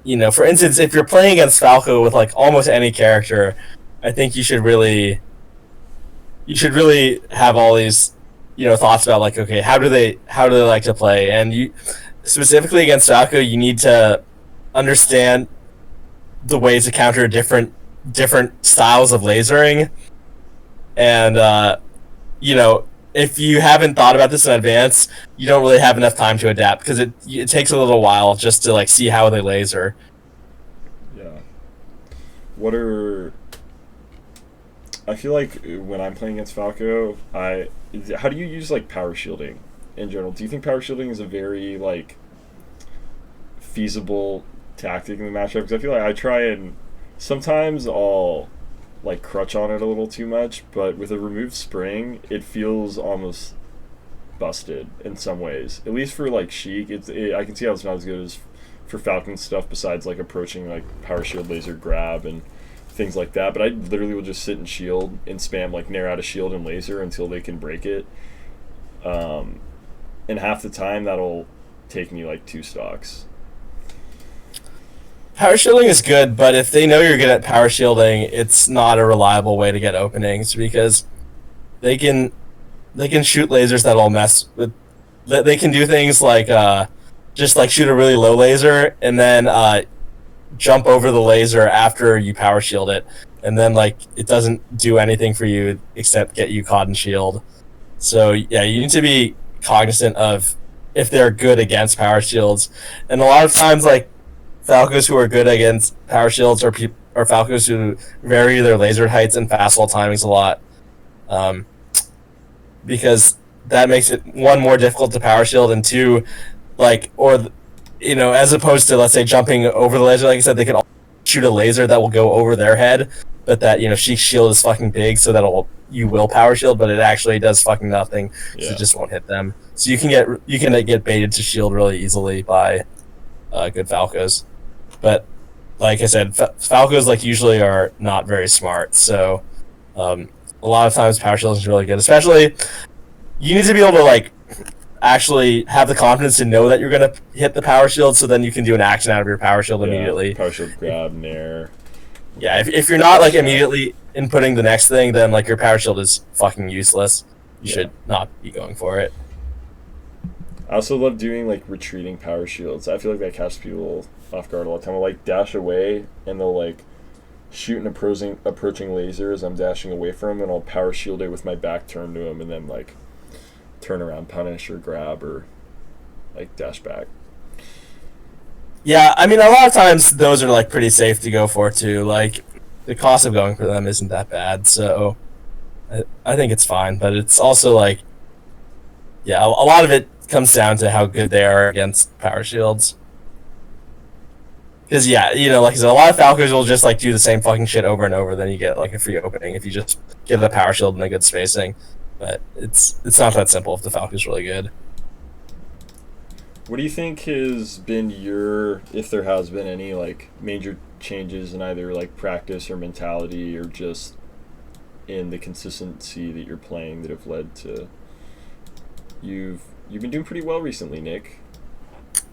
you know, for instance, if you're playing against Falco with like almost any character, I think you should really have all these, you know, thoughts about like, okay, how do they like to play, and you specifically against Falco, you need to understand the ways to counter different styles of lasering, and you know, if you haven't thought about this in advance, you don't really have enough time to adapt, because it takes a little while just to like see how they laser. Yeah. I feel like when I'm playing against Falco, how do you use like power shielding in general? Do you think power shielding is a very like feasible tactic in the matchup? Because I feel like I try, and sometimes I'll like crutch on it a little too much, but with a removed spring, it feels almost busted in some ways. At least for like Sheik, I can see how it's not as good as for Falcon stuff, besides like approaching like power shield, laser grab, and things like that. But I literally will just sit and shield and spam like nair out a shield and laser until they can break it. And half the time that'll take me like 2 stocks. Power shielding is good, but if they know you're good at power shielding, it's not a reliable way to get openings, because they can shoot lasers that'll mess with. They can do things like just like shoot a really low laser and then jump over the laser after you power shield it, and then like it doesn't do anything for you except get you caught in shield. So yeah, you need to be cognizant of if they're good against power shields, and a lot of times like Falcos who are good against power shields are Falcos who vary their laser heights and fastball timings a lot, because that makes it, one, more difficult to power shield, and two, like, or, you know, as opposed to, let's say, jumping over the laser, like I said, they can also shoot a laser that will go over their head, but that, you know, Sheik's shield is fucking big, so that you will power shield, but it actually does fucking nothing, because it just won't hit them. So you can get baited to shield really easily by good Falcos. But like I said, Falcos like usually are not very smart, so a lot of times power shield is really good. Especially, you need to be able to like actually have the confidence to know that you're gonna hit the power shield, so then you can do an action out of your power shield immediately. Power shield grab, nair. Yeah, if you're not like immediately inputting the next thing, then like your power shield is fucking useless. You should not be going for it. I also love doing like retreating power shields. I feel like that catches people off guard all the time. I'll like dash away and they'll like shoot an approaching laser as I'm dashing away from them, and I'll power shield it with my back turned to them, and then like turn around, punish or grab or like dash back. Yeah, I mean, a lot of times those are like pretty safe to go for too. Like the cost of going for them isn't that bad, so I think it's fine. But it's also like, yeah, a lot of it comes down to how good they are against power shields. Because yeah, you know, like I said, a lot of Falcons will just like do the same fucking shit over and over. Then you get like a free opening if you just give the power shield and a good spacing. But it's not that simple if the Falcon's really good. What do you think has been if there has been any like major changes in either like practice or mentality or just in the consistency that you're playing that have led to you've been doing pretty well recently, Nick?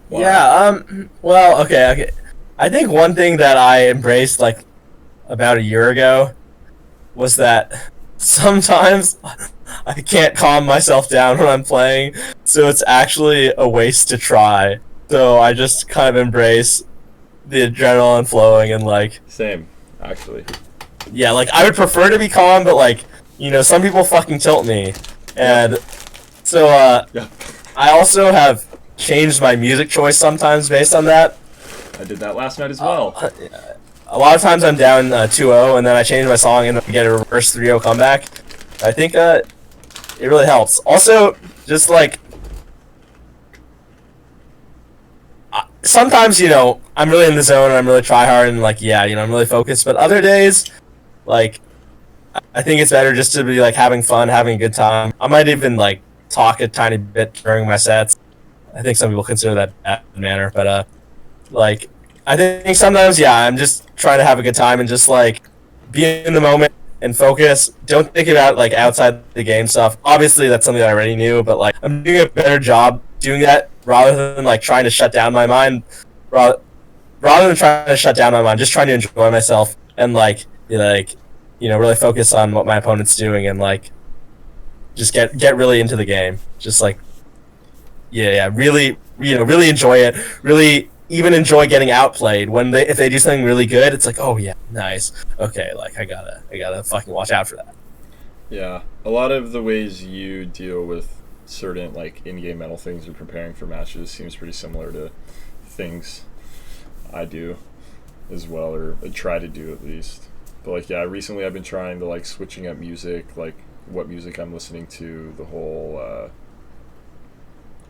Wow. Yeah, well, okay. I think one thing that I embraced like about a year ago was that sometimes I can't calm myself down when I'm playing, so it's actually a waste to try. So I just kind of embrace the adrenaline flowing and like... Same, actually. Yeah, like I would prefer to be calm, but like, you know, some people fucking tilt me. And so I also have changed my music choice sometimes based on that. I did that last night as well. A lot of times I'm down 2-0, and then I change my song and get a reverse 3-0 comeback. I think it really helps. Also, just like sometimes, you know, I'm really in the zone and I'm really try hard and like, yeah, you know, I'm really focused. But other days, like, I think it's better just to be like having fun, having a good time. I might even like talk a tiny bit during my sets. I think some people consider that bad manner, but like, I think sometimes, yeah, I'm just trying to have a good time and just like be in the moment and focus. Don't think about like outside the game stuff. Obviously, that's something I already knew, but like I'm doing a better job doing that rather than like trying to shut down my mind. Rather than trying to shut down my mind, just trying to enjoy myself and like you know, really focus on what my opponent's doing and like just get really into the game. Just like really, you know, really enjoy it. Really even enjoy getting outplayed if they do something really good. It's like, oh yeah, nice. Okay, like I gotta fucking watch out for that. Yeah, a lot of the ways you deal with certain like in-game mental things or preparing for matches seems pretty similar to things I do as well, or I try to do at least. But like, yeah, recently I've been trying to like switching up music, like what music I'm listening to. The whole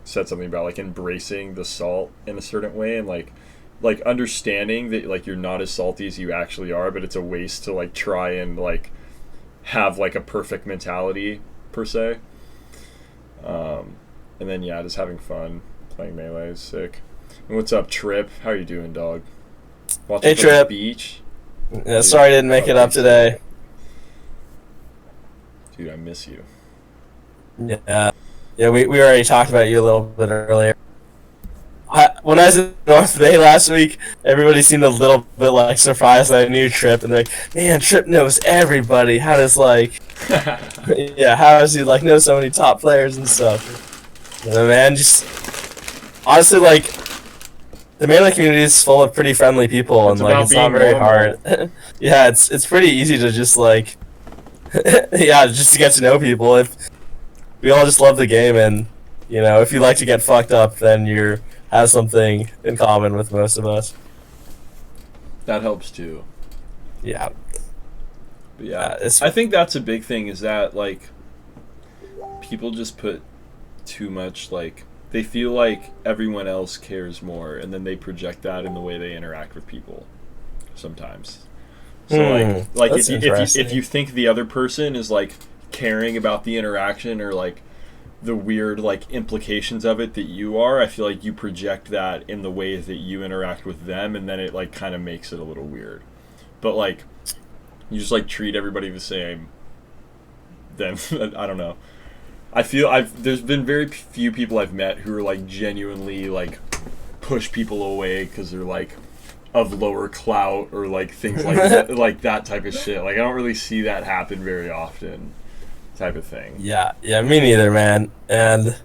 said something about like embracing the salt in a certain way and like understanding that like you're not as salty as you actually are, but it's a waste to like try and like have like a perfect mentality per se. And then yeah, just having fun playing Melee is sick. And what's up, Trip? How are you doing, dog? Watching hey, Trip. The beach. Yeah, dude, sorry I didn't make it up today. Dude, I miss you. Yeah, we already talked about you a little bit earlier. When I was in North Bay last week, everybody seemed a little bit like surprised that I knew Trip, and they're like, "Man, Trip knows everybody. How does like, yeah, how does he like know so many top players and stuff?" You know, man, just honestly, like, the Melee community is full of pretty friendly people, and like it's not very hard. Yeah, it's pretty easy to just like, yeah, just to get to know people. If we all just love the game, and you know, if you like to get fucked up, then you have something in common with most of us. That helps too. Yeah. But yeah, I think that's a big thing, is that like people just put too much, like, they feel like everyone else cares more, and then they project that in the way they interact with people sometimes. So like if you think the other person is like caring about the interaction or like the weird like implications of it that you are, I feel like you project that in the ways that you interact with them, and then it like kind of makes it a little weird. But like you just like treat everybody the same, then I don't know. I feel there's been very few people I've met who are like genuinely like push people away because they're like of lower clout or like things like that, like that type of shit. Like I don't really see that happen very often, type of thing. Yeah, me neither, man. And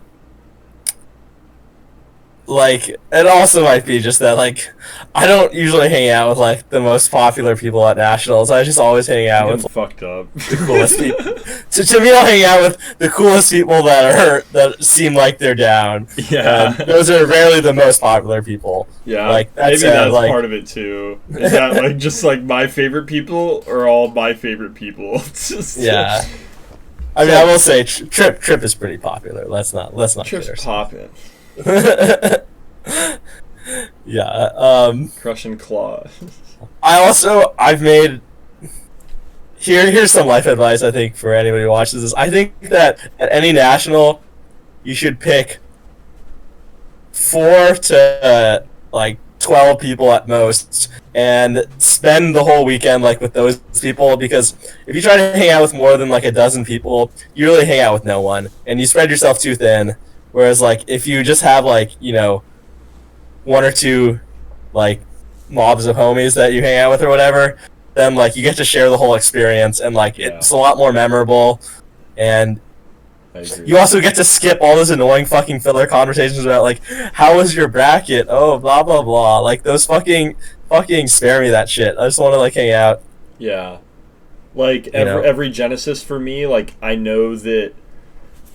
like it also might be just that like I don't usually hang out with like the most popular people at nationals. I just always hang out with fucked up the coolest people. To me, I'll hang out with the coolest people that seem like they're down. Yeah, those are rarely the most popular people. Yeah, like maybe that's like, part of it too. Is that like just like my favorite people or all my favorite people? Just, yeah. I mean, I will say Trip is pretty popular. Let's not. Trip's popping. Yeah. Crushing claw. I've made. Here's some life advice I think for anybody who watches this. I think that at any national, you should pick 4 to like 12 people at most, and spend the whole weekend like with those people. Because if you try to hang out with more than like a dozen people, you really hang out with no one, and you spread yourself too thin. Whereas like if you just have like 1 or 2 like mobs of homies that you hang out with or whatever, then like you get to share the whole experience, and like it's a lot more memorable, and you also get to skip all those annoying fucking filler conversations about like how was your bracket, oh blah blah blah, like those fucking spare me that shit. I just want to like hang out. Yeah, like every Genesis for me, like I know that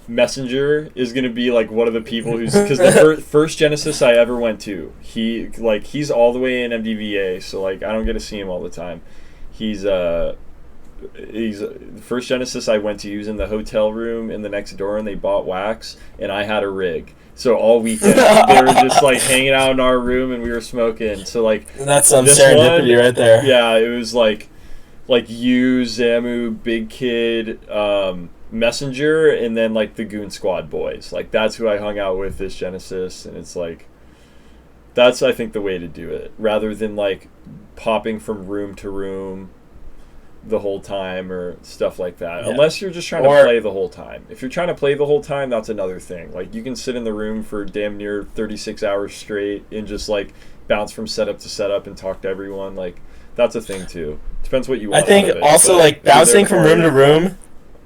Messenger is gonna be like one of the people who's, because the first Genesis I ever went to, he's all the way in MDVA, so like I don't get to see him all the time. He's the first Genesis I went to, he was in the hotel room in the next door, and they bought wax, and I had a rig. So all weekend they were just like hanging out in our room, and we were smoking. So like that's some serendipity right there. Yeah, it was like you, Zamu, Big Kid, Messenger, and then like the Goon Squad boys. Like that's who I hung out with this Genesis, and it's like that's I think the way to do it, rather than like popping from room to room the whole time or stuff like that. Yeah. Unless you're just trying to play the whole time. If you're trying to play the whole time, that's another thing. Like you can sit in the room for damn near 36 hours straight and just like bounce from setup to setup and talk to everyone. Like that's a thing too. Depends what you want. I think also like bouncing from room to room.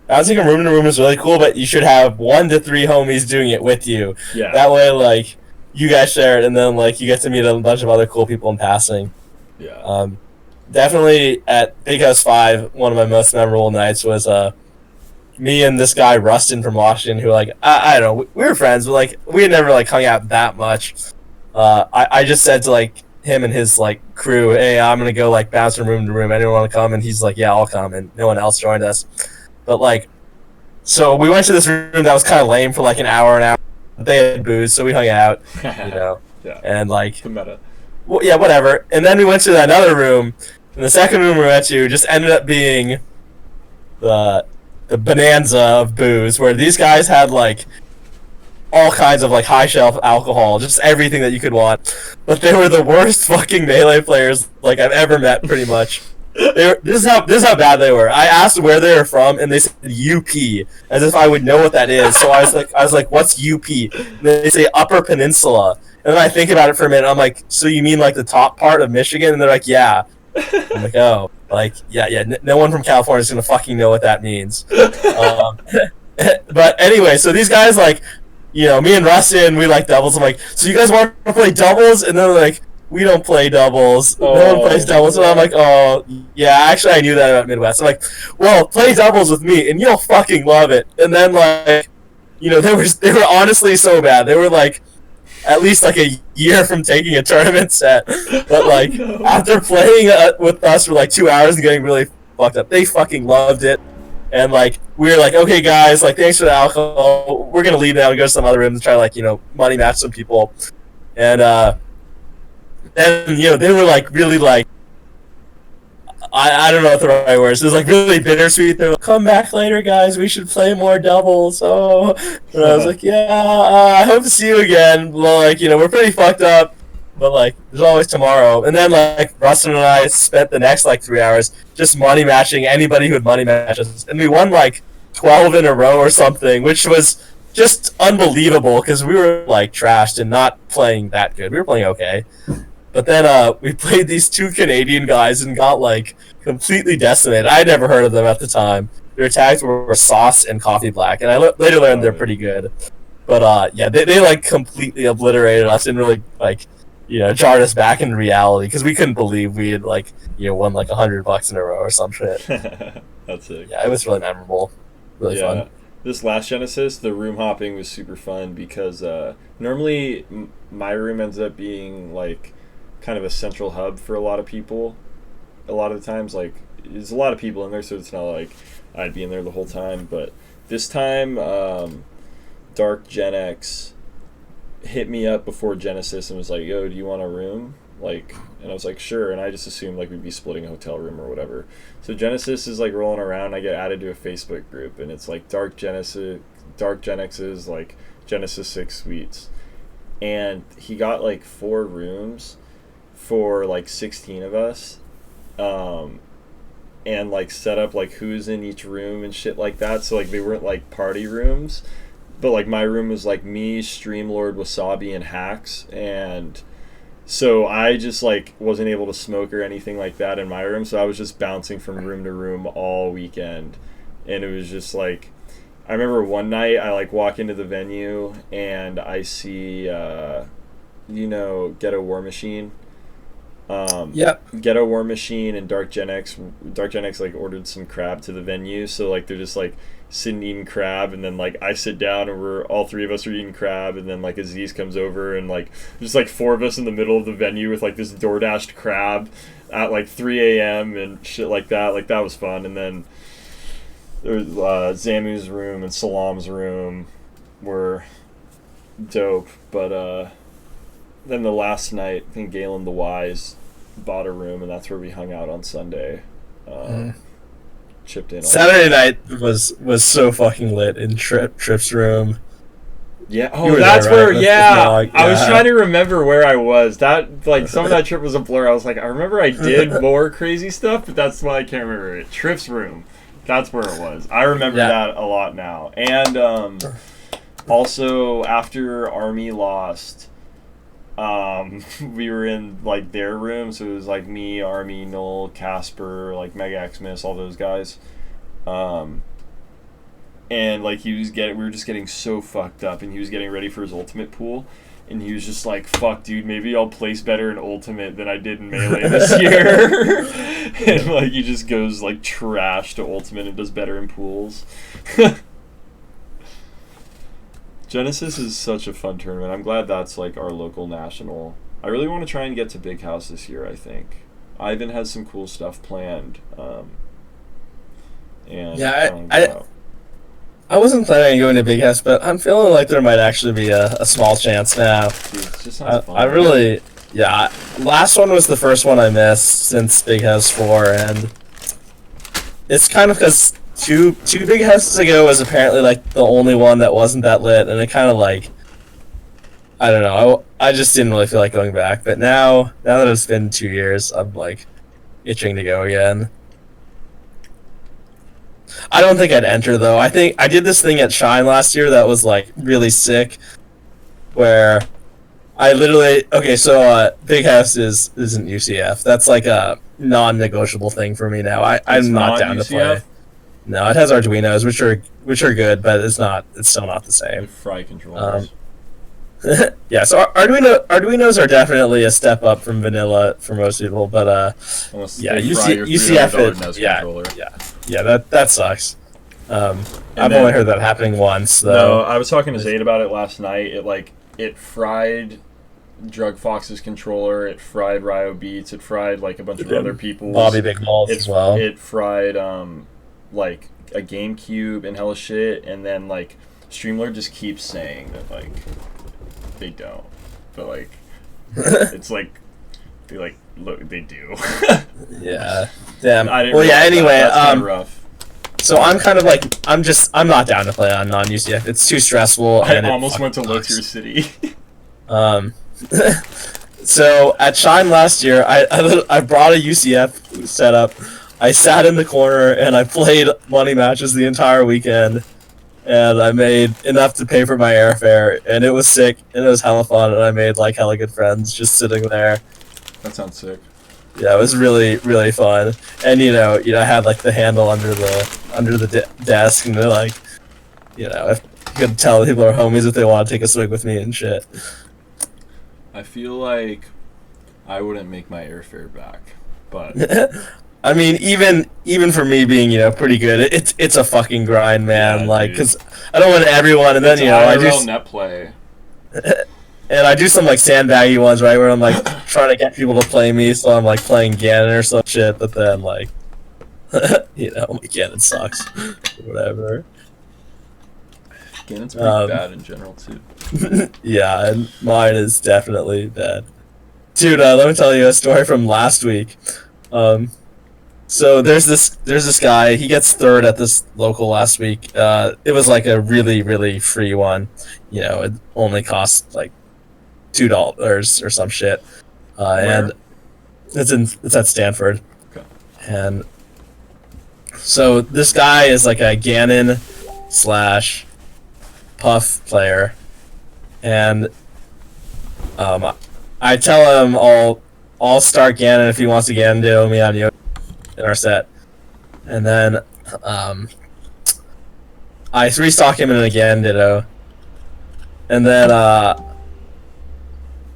Bouncing from room to room is really cool, but you should have 1 to 3 homies doing it with you. Yeah. That way, like, you guys share it, and then like you get to meet a bunch of other cool people in passing. Yeah. Definitely at Big House 5, one of my most memorable nights was me and this guy Rustin from Washington, who like I don't know, we were friends, but like we had never like hung out that much. I just said to like him and his like crew, hey, I'm gonna go like bounce from room to room. Anyone want to come? And he's like, yeah, I'll come. And no one else joined us. But like, so we went to this room that was kind of lame for like an hour. They had booze, so we hung out, Yeah. And like, the meta. Well, yeah, whatever. And then we went to another room, and the second room we went to just ended up being the bonanza of booze, where these guys had like all kinds of like high shelf alcohol, just everything that you could want. But they were the worst fucking Melee players like I've ever met, pretty much. This is how bad they were. I asked where they were from, and they said UP, as if I would know what that is. So I was like, what's UP? And they say Upper Peninsula. And then I think about it for a minute. I'm like, so you mean like the top part of Michigan? And they're like, yeah. I'm like, oh, like yeah. No one from California is gonna fucking know what that means. But anyway, so these guys like, me and Rustin, we like doubles. I'm like, so you guys want to play doubles? And they're like, we don't play doubles. No one plays doubles. And I'm like, oh, yeah, actually I knew that about Midwest. I'm like, well, play doubles with me, and you'll fucking love it. And then, like, they were honestly so bad. They were, like, at least, like, a year from taking a tournament set. But, like, after playing with us for, like, 2 hours and getting really fucked up, they fucking loved it. And like we were like, okay, guys, like thanks for the alcohol. We're gonna leave now and go to some other room and try to like money match some people. And then they were like really like I don't know what the right word is. It was like really bittersweet. They're like, come back later, guys. We should play more doubles. Oh, and I was like, yeah, I hope to see you again. Well, like we're pretty fucked up, but like there's always tomorrow. And then like Rustin and I spent the next like 3 hours just money matching anybody who would money match us, and we won like 12 in a row or something, which was just unbelievable because we were like trashed and not playing that good. We were playing okay. But then we played these two Canadian guys and got like completely decimated. I had never heard of them at the time. Their tags were sauce and coffee black, and I later learned they're pretty good. But yeah, they like completely obliterated us and really like jarred us back into reality because we couldn't believe we had like won like $100 in a row or some shit. That's it. Yeah, it was really memorable, really fun. This last Genesis, the room hopping was super fun because normally my room ends up being like kind of a central hub for a lot of people. A lot of the times, like, there's a lot of people in there, so it's not like I'd be in there the whole time. But this time, Dark Gen X hit me up before Genesis and was like, yo, do you want a room? Like, and I was like, sure. And I just assumed like we'd be splitting a hotel room or whatever. So Genesis is like rolling around. I get added to a Facebook group, and it's like Dark Gen X's like Genesis 6 suites, and he got like 4 rooms for like 16 of us, and like set up like who's in each room and shit like that. So like they weren't like party rooms, but like my room was like me, Streamlord, Wasabi, and Hacks, and so I just like wasn't able to smoke or anything like that in my room. So I was just bouncing from room to room all weekend, and it was just like I remember one night I like walk into the venue and I see Ghetto War Machine. Ghetto War Machine and Dark Gen X like ordered some crab to the venue, so like they're just like sitting eating crab, and then like I sit down and we're all 3 of us are eating crab, and then like Aziz comes over and like just like 4 of us in the middle of the venue with like this DoorDashed crab at like 3 a.m. and shit like that. Like that was fun. And then there was Zamu's room and Salam's room were dope, but then the last night, I think Galen the Wise bought a room, and that's where we hung out on Sunday. Chipped in. Saturday night was so fucking lit in Trip's room. Yeah. Oh, that's where. Yeah. I was trying to remember where I was. That like some of that trip was a blur. I was like, I remember I did more crazy stuff, but that's why I can't remember it. Trip's room. That's where it was. I remember that a lot now. And also after Army lost. We were in like their room, so it was like me, Army, Noel, Casper, like Mega Xmas, all those guys. And like we were just getting so fucked up, and he was getting ready for his ultimate pool, and he was just like, fuck dude, maybe I'll place better in ultimate than I did in melee this year. And like he just goes like trash to ultimate and does better in pools. Genesis is such a fun tournament. I'm glad that's like our local national. I really want to try and get to Big House this year, I think. Ivan has some cool stuff planned. And I wasn't planning on going to Big House, but I'm feeling like there might actually be a small chance now. Dude, it just sounds fun. I really, last one was the first one I missed since Big House 4, and it's kind of because two Big Houses ago was apparently like the only one that wasn't that lit, and it kind of like, I don't know, I just didn't really feel like going back. But now that it's been 2 years, I'm like itching to go again. I don't think I'd enter though. I think I did this thing at Shine last year that was like really sick, where I literally Big House isn't UCF. That's like a non-negotiable thing for me now. I'm not down UCF? To play. No, it has Arduinos, which are good, but it's still not the same. Fry controllers. Yeah, so Arduinos are definitely a step up from vanilla for most people, but UCF that sucks. I've only heard that happening once though. No, I was talking to Zayd about it last night. It fried Drug Fox's controller, it fried Ryo Beats, it fried like a bunch of other people's. Bobby Big Balls as well. It fried like a GameCube and hella shit, and then like Streamlord just keeps saying that like they don't, but like it's like they like look they do. Yeah. Damn. I didn't Well, yeah. realize that. Anyway, That's kind of rough. So I'm kind of like I'm not down to play on non-UCF. It's too stressful. I and almost went to sucks. Low Tier City. So at Shine last year, I brought a UCF setup. I sat in the corner and I played money matches the entire weekend, and I made enough to pay for my airfare, and it was sick, and it was hella fun, and I made like hella good friends just sitting there. That sounds sick. Yeah, it was really really fun, and I had like the handle under the desk, and they're like, if you could tell people are homies if they want to take a swig with me and shit. I feel like I wouldn't make my airfare back, but I mean, even for me being pretty good, it's a fucking grind, man. Yeah, like, dude. cause I don't want everyone, and then I do net play. and I do some like sandbaggy ones, right, where I'm like trying to get people to play me, so I'm like playing Ganon or some shit, but then like, Ganon sucks, whatever. Ganon's pretty bad in general too. Yeah, and mine is definitely bad. Dude, let me tell you a story from last week. So there's this guy. He gets third at this local last week. It was like a really really free one. It only cost like $2 or some shit. And it's at Stanford. Okay. And so this guy is like a Ganon / Puff player, and I tell him I'll start Ganon if he wants to Ganondorf me on Yoshi in our set, and then I 3-stock him in a Ganondorf, and then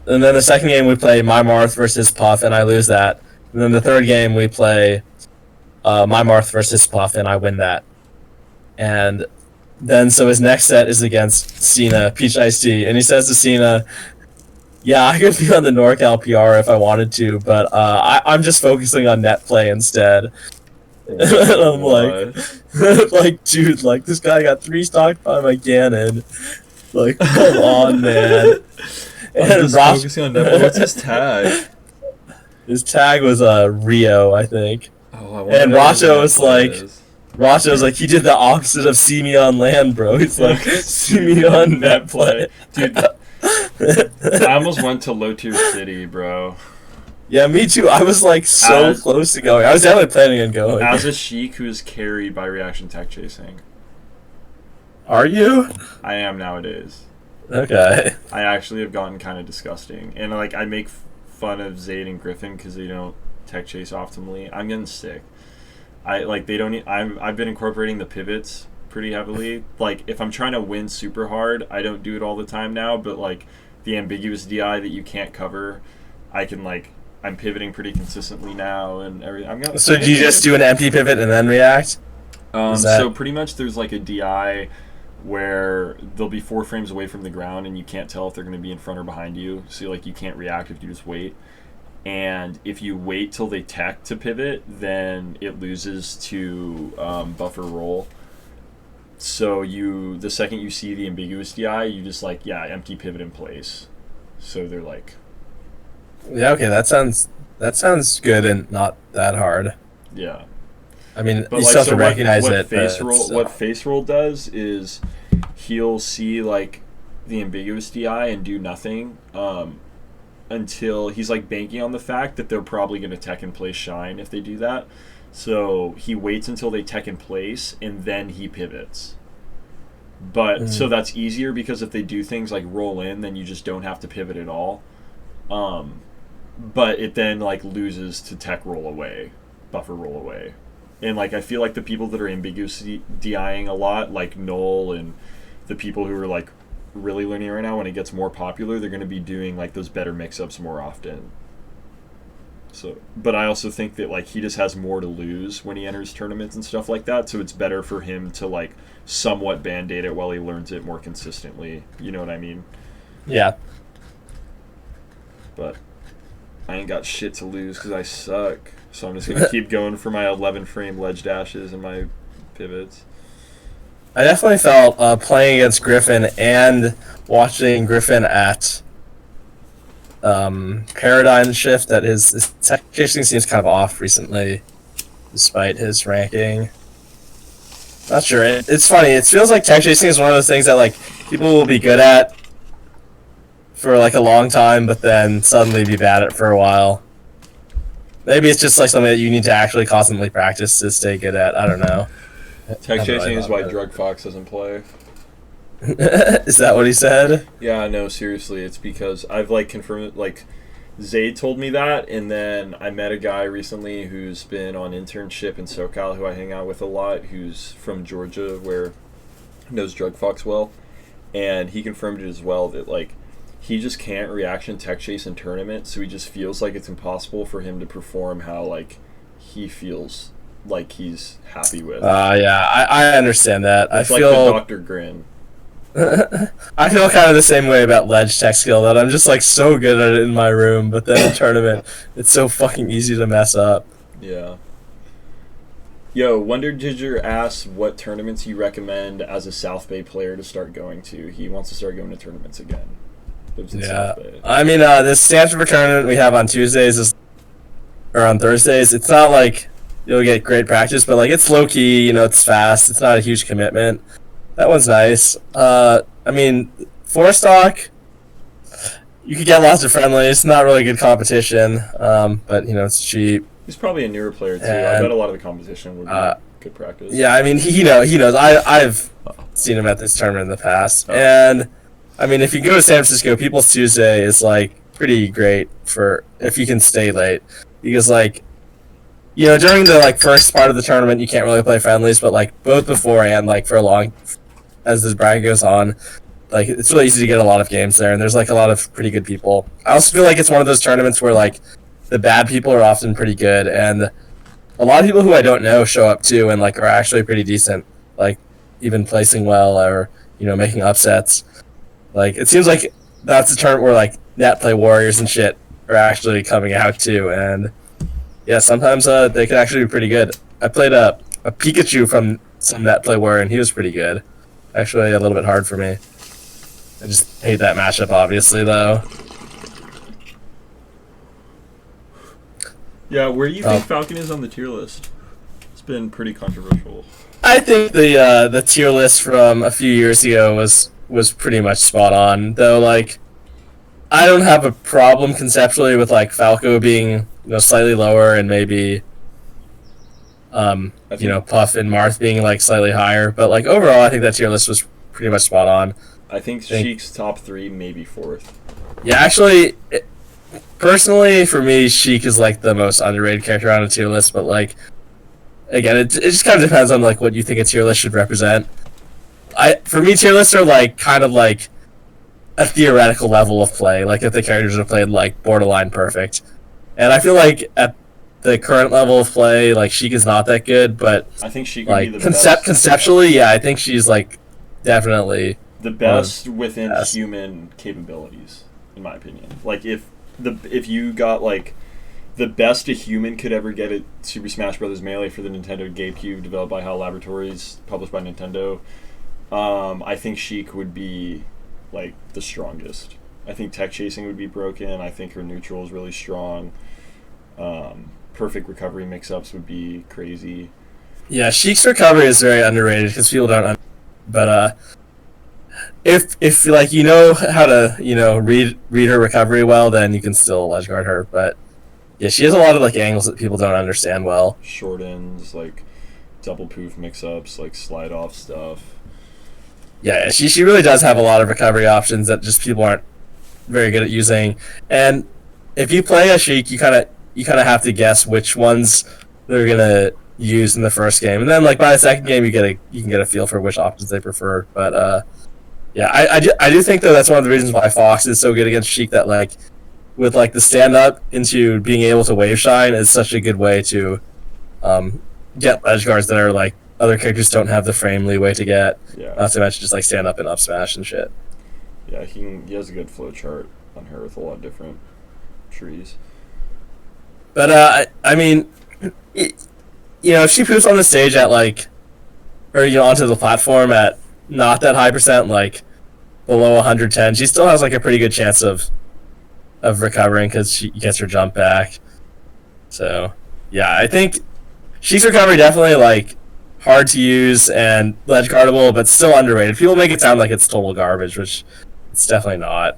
the second game we play my Marth versus Puff, and I lose that, and then the third game we play my Marth versus Puff, and I win that, and then so his next set is against Cena, Peach Iced Tea, and he says to Cena, yeah, I could be on the NorCal PR if I wanted to, but I'm just focusing on net play instead. And I'm like, dude, like this guy got 3-stocked by my Ganon. Like, come on, man. I'm just focusing on net play. What's his tag? His tag was Rio, I think. Oh, and Racho was like, he did the opposite of see me on land, bro. He's like, see me on net play. Dude, I almost went to Low Tier City, bro. Yeah, me too. I was like so close to going. I was definitely planning on going. As a Sheik who is carried by reaction tech chasing. Are you? I am nowadays. Okay. I actually have gotten kind of disgusting. And like I make fun of Zayd and Griffin because they don't tech chase optimally. I'm getting sick. I've been incorporating the pivots pretty heavily. Like if I'm trying to win super hard, I don't do it all the time now, but like the ambiguous DI that you can't cover, I'm pivoting pretty consistently now and everything. So do you just do an empty pivot and then react? So pretty much there's like a DI where they'll be 4 frames away from the ground and you can't tell if they're going to be in front or behind you. So like you can't react if you just wait. And if you wait till they tech to pivot, then it loses to buffer roll. So the second you see the ambiguous DI, you just empty pivot in place. So they're like, yeah, okay, that sounds good and not that hard. Yeah. I mean, you still have to recognize it. What face roll does is he'll see like the ambiguous DI and do nothing until he's like banking on the fact that they're probably going to tech in place shine if they do that. So he waits until they tech in place and then he pivots. But so that's easier because if they do things like roll in, then you just don't have to pivot at all. But it then like loses to tech roll away, buffer roll away. And like I feel like the people that are ambiguously DIing a lot, like Noel and the people who are like really learning right now, when it gets more popular, they're going to be doing like those better mix-ups more often. So, but I also think that like he just has more to lose when he enters tournaments and stuff like that, so it's better for him to like somewhat band-aid it while he learns it more consistently. You know what I mean? Yeah. But I ain't got shit to lose because I suck. So I'm just going to keep going for my 11 frame ledge dashes and my pivots. I definitely felt playing against Griffin and watching Griffin at Paradigm Shift that his tech chasing seems kind of off recently, despite his ranking. Not sure. It's funny. It feels like tech chasing is one of those things that like people will be good at for like a long time, but then suddenly be bad at it for a while. Maybe it's just like something that you need to actually constantly practice to stay good at. I don't know. Tech chasing is why Drug Fox doesn't play. Is that what he said? Yeah, no, seriously, it's because I've like confirmed, like Zayd told me that, and then I met a guy recently who's been on internship in SoCal who I hang out with a lot, who's from Georgia, where knows Drug Fox well, and he confirmed it as well that like he just can't reaction tech chase in tournaments, so he just feels like it's impossible for him to perform how like he feels like he's happy with. Yeah, I understand that. It's I like feel the Dr. Grin. I feel kind of the same way about ledge tech skill, that I'm just like so good at it in my room, but then in tournament, it's so fucking easy to mess up. Yeah. Yo, Wonder Ginger asks what tournaments you recommend as a South Bay player to start going to. He wants to start going to tournaments again. Lives in Yeah, South Bay. I mean, this Stanford tournament we have on Tuesdays or on Thursdays. It's not like you'll get great practice, but like it's low key. You know, it's fast. It's not a huge commitment. That one's nice. I mean, four stock, you could get lots of friendlies. It's not really good competition, but you know it's cheap. He's probably a newer player too. I bet a lot of the competition would be good practice. Yeah, I mean he knows. I've seen him at this tournament in the past, and I mean if you go to San Francisco, People's Tuesday is like pretty great for if you can stay late, because like, you know, during the like first part of the tournament you can't really play friendlies, but like both before and like for a long, as this bracket goes on, like it's really easy to get a lot of games there, and there's like a lot of pretty good people. I also feel like it's one of those tournaments where like the bad people are often pretty good, and a lot of people who I don't know show up too and like are actually pretty decent, like even placing well or, you know, making upsets. Like it seems like that's a tournament where like net play warriors and shit are actually coming out too, and yeah, sometimes they can actually be pretty good. I played a Pikachu from some net play warrior and he was pretty good. Actually, a little bit hard for me. I just hate that matchup, obviously, though. Yeah, where do you think Falcon is on the tier list? It's been pretty controversial. I think the tier list from a few years ago was pretty much spot on, though. Like, I don't have a problem conceptually with like Falco being, you know, slightly lower and maybe you know, Puff and Marth being like slightly higher, but like overall I think that tier list was pretty much spot on. I think Sheik's top 3, maybe 4th. Yeah, actually, personally for me, Sheik is like the most underrated character on a tier list, but like again, it just kind of depends on like what you think a tier list should represent. For me, tier lists are like kind of like a theoretical level of play, like if the characters are played like borderline perfect, and I feel like at the current level of play, like Sheik is not that good, but I think Sheik like would be the best. Conceptually, yeah, I think she's like definitely the best within human capabilities, in my opinion. Like if you got like the best a human could ever get at Super Smash Bros. Melee for the Nintendo GameCube, developed by HAL Laboratories, published by Nintendo, I think Sheik would be like the strongest. I think tech chasing would be broken. I think her neutral is really strong. Perfect recovery mix-ups would be crazy. Yeah, Sheik's recovery is very underrated because people don't. But if like you know how to, you know, read her recovery well, then you can still ledge guard her. But yeah, she has a lot of like angles that people don't understand well. Short ends, like double poof mix-ups, like slide off stuff. Yeah, she really does have a lot of recovery options that just people aren't very good at using. And if you play a Sheik, you kind of have to guess which ones they're gonna use in the first game, and then like by the second game you can get a feel for which options they prefer. But yeah, I do think though that's one of the reasons why Fox is so good against Sheik, that like with like the stand up into being able to wave shine is such a good way to get ledge guards that are like other characters don't have the frame leeway to get. Yeah. Not to mention just like stand up and up smash and shit. Yeah, he has a good flow chart on her with a lot of different trees. But I mean, you know, if she poofs on the stage at like or onto the platform at not that high percent, like below 110, she still has like a pretty good chance of recovering because she gets her jump back. So yeah, I think Sheik's recovery definitely like hard to use and ledge guardable, but still underrated. People make it sound like it's total garbage, which it's definitely not.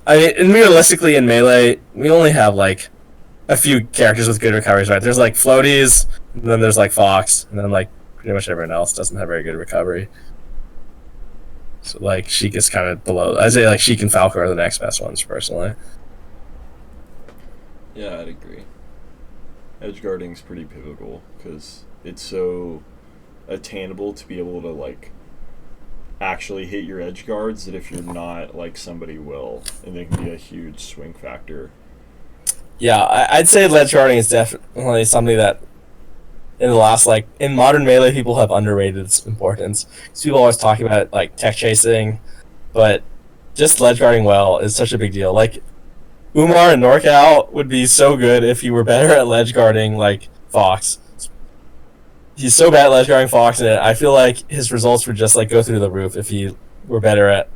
I mean, and realistically in Melee, we only have like a few characters with good recoveries, right? There's like floaties, and then there's like Fox, and then like pretty much everyone else doesn't have very good recovery. So like Sheik is kind of below. I'd say like Sheik and Falco are the next best ones personally. Yeah, I'd agree. Edge guarding's pretty pivotal because it's so attainable to be able to like actually hit your edge guards that if you're not, like somebody will, and they can be a huge swing factor. Yeah, I'd say ledge guarding is definitely something that in the last, like, in modern Melee, people have underrated its importance. Because people always talk about it, like, tech chasing, but just ledge guarding well is such a big deal. Like, Umar and NorCal would be so good if you were better at ledge guarding, like, Fox. He's so bad at ledge guarding Fox, and I feel like his results would just, like, go through the roof if he were better at,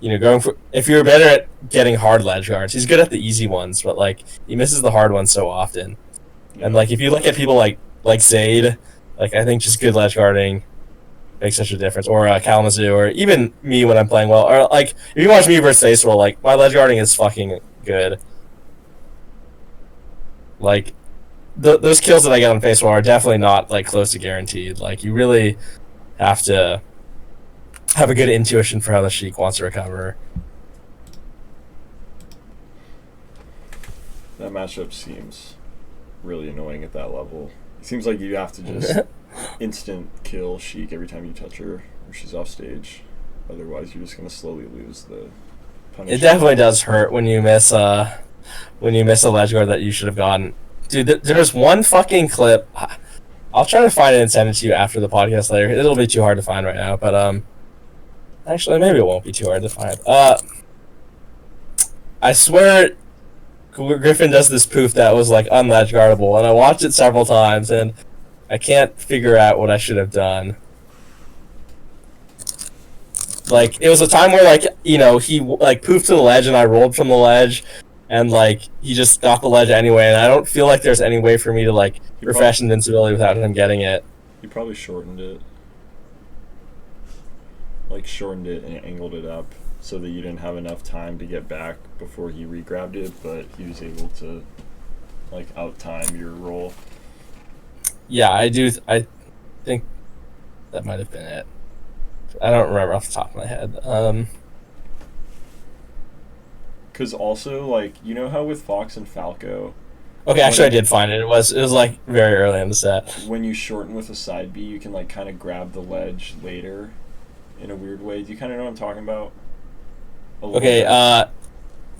if you were better at getting hard ledge guards. He's good at the easy ones, but, like, he misses the hard ones so often. And like if you look at people like Zayd, like I think just good ledge guarding makes such a difference. Or Kalamazoo, or even me when I'm playing well. Or like if you watch me versus Facewell, like my ledge guarding is fucking good. Like those kills that I get on Facewell are definitely not like close to guaranteed. Like you really have to have a good intuition for how the Sheik wants to recover. That matchup seems really annoying at that level. It seems like you have to just instant kill Sheik every time you touch her or she's off stage. Otherwise, you're just gonna slowly lose the punishment. It definitely does hurt when you miss a ledge guard that you should have gotten. Dude, there's one fucking clip. I'll try to find it and send it to you after the podcast later. It'll be too hard to find right now, but actually maybe it won't be too hard to find. I swear Griffin does this poof that was like unledge guardable, and I watched it several times, and I can't figure out what I should have done. Like it was a time where like he like poofed to the ledge, and I rolled from the ledge, and like he just got the ledge anyway, and I don't feel like there's any way for me to like refresh invincibility without him getting it. You probably shortened it, like shortened it and angled it up, so that you didn't have enough time to get back before he re-grabbed it, but he was able to, like, out-time your roll. Yeah, I do. I think that might have been it. I don't remember off the top of my head. Because also, like, you know how with Fox and Falco... Okay, actually I did find it. It was like, very early in the set. When you shorten with a side B, you can, like, kind of grab the ledge later in a weird way. Do you kind of know what I'm talking about? Okay,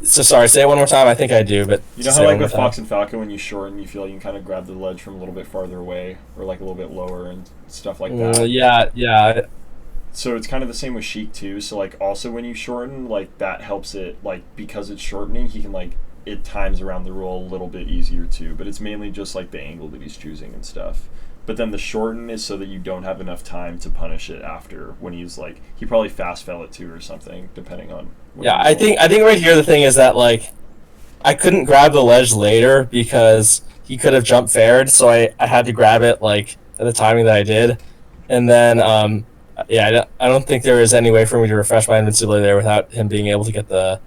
so sorry, say it one more time. I think I do, but... You know how, like, with Fox and Falco, when you shorten, you feel like you can kind of grab the ledge from a little bit farther away, or, like, a little bit lower and stuff like that? Yeah. So it's kind of the same with Sheik, too. So, like, also when you shorten, like, that helps it, like, because it's shortening, he can, like, it times around the roll a little bit easier, too. But it's mainly just, like, the angle that he's choosing and stuff. But then the shorten is so that you don't have enough time to punish it after when he's, like... He probably fast fell it, too, or something, depending on... Yeah, I think right here the thing is that, like, I couldn't grab the ledge later because he could have jump faired, so I had to grab it, like, at the timing that I did. And then, I don't think there is any way for me to refresh my invincibility there without him being able to get the,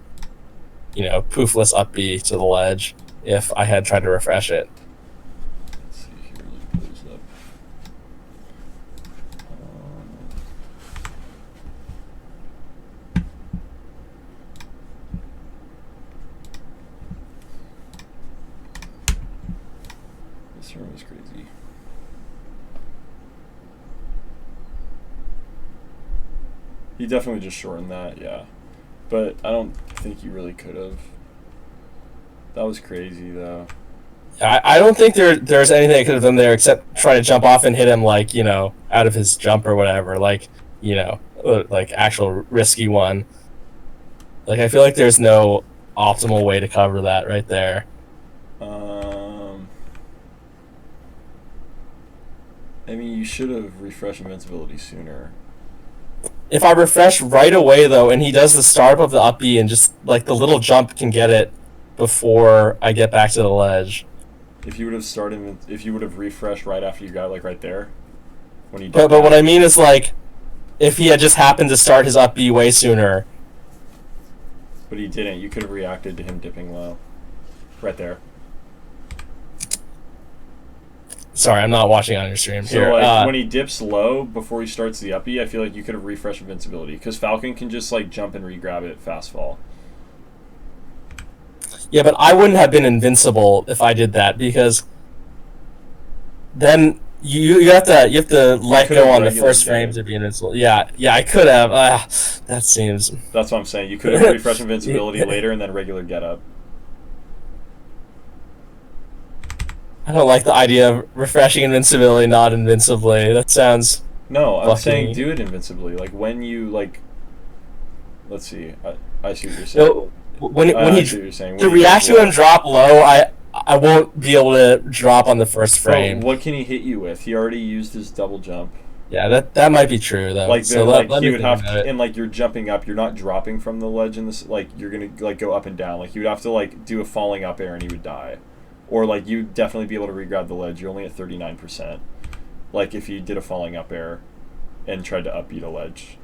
poofless up B to the ledge if I had tried to refresh it. Let's see here, let me close up. This room is crazy. He definitely just shortened that, yeah. But I don't think you really could have. That was crazy, though. I don't think there's anything I could have done there except try to jump off and hit him, like, out of his jump or whatever. Like, like actual risky one. Like, I feel like there's no optimal way to cover that right there. I mean, you should have refreshed invincibility sooner. If I refresh right away though, and he does the start of the up B and just like the little jump can get it before I get back to the ledge. If you would have started, if you would have refreshed right after you got it, like right there, when you. But what I mean is like, if he had just happened to start his up B way sooner. But he didn't. You could have reacted to him dipping low. Right there. Sorry, I'm not watching on your stream. So here. like when he dips low before he starts the up B, I feel like you could have refreshed invincibility because Falcon can just like jump and re-grab it fast fall. Yeah, but I wouldn't have been invincible if I did that because then you have to let go on the first frame to be invincible. Yeah, I could have. That seems. That's what I'm saying. You could have refreshed invincibility later and then regular get up. I don't like the idea of refreshing invincibility, not invincibly. That sounds. No, I'm saying do it invincibly. Like when you like. Let's see. I see what you're saying. No, when he to react to him drop low, I won't be able to drop on the first frame. So what can he hit you with? He already used his double jump. Yeah, that might be true though. Like so like let he me would think have to, and like you're jumping up, you're not dropping from the ledge in this. Like you're gonna like go up and down. Like you would have to like do a falling up air and he would die, or like you'd definitely be able to re-grab the ledge. You're only at 39%. Like if you did a falling up air, and tried to upbeat a ledge.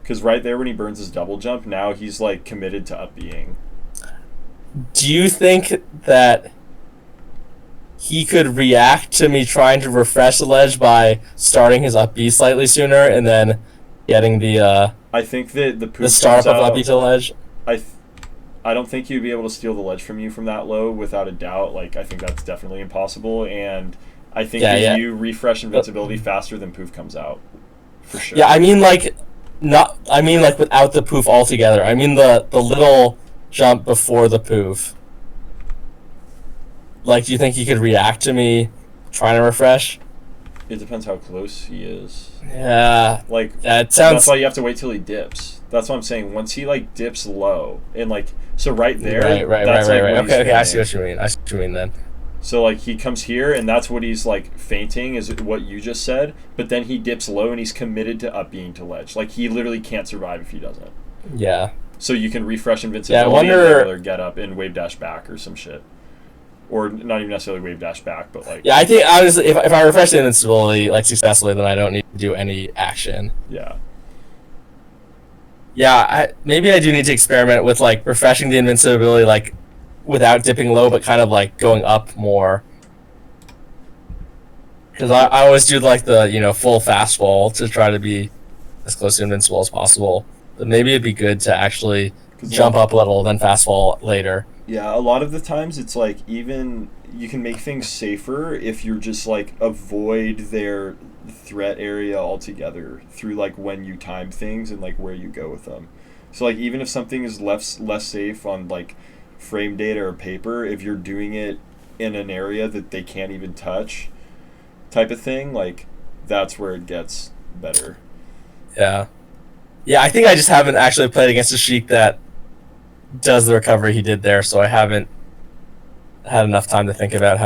Because right there when he burns his double jump, now he's like committed to upbeating. Do you think that he could react to me trying to refresh the ledge by starting his up B slightly sooner and then getting the I think that the start up of up B to the ledge? I don't think you'd be able to steal the ledge from you from that low without a doubt. Like I think that's definitely impossible, and I think you refresh invincibility faster than poof comes out. For sure. Yeah, I mean like without the poof altogether. I mean the little jump before the poof. Like, do you think he could react to me trying to refresh? It depends how close he is. Yeah. Like that sounds. That's why you have to wait till he dips. That's what I'm saying. Once he like dips low and like so right there. Right. Okay. I see what you mean. Then. So like he comes here and that's what he's like feinting is what you just said. But then he dips low and he's committed to upbeing to ledge. Like he literally can't survive if he doesn't. Yeah. So you can refresh invincibility and regular get up and wave dash back or some shit. Or not even necessarily wave dash back, but like... Yeah, I think, honestly, if I refresh the invincibility, like, successfully, then I don't need to do any action. Yeah. Yeah, maybe I do need to experiment with, like, refreshing the invincibility, like, without dipping low, but kind of, like, going up more. Because I always do, like, the, full fastball to try to be as close to invincible as possible. But maybe it'd be good to actually jump up a little, then fastball later. Yeah, a lot of the times it's like even you can make things safer if you're just like avoid their threat area altogether through like when you time things and like where you go with them. So like even if something is less safe on like frame data or paper, if you're doing it in an area that they can't even touch type of thing, like that's where it gets better. Yeah. Yeah, I think I just haven't actually played against a Sheik that does the recovery he did there, so I haven't had enough time to think about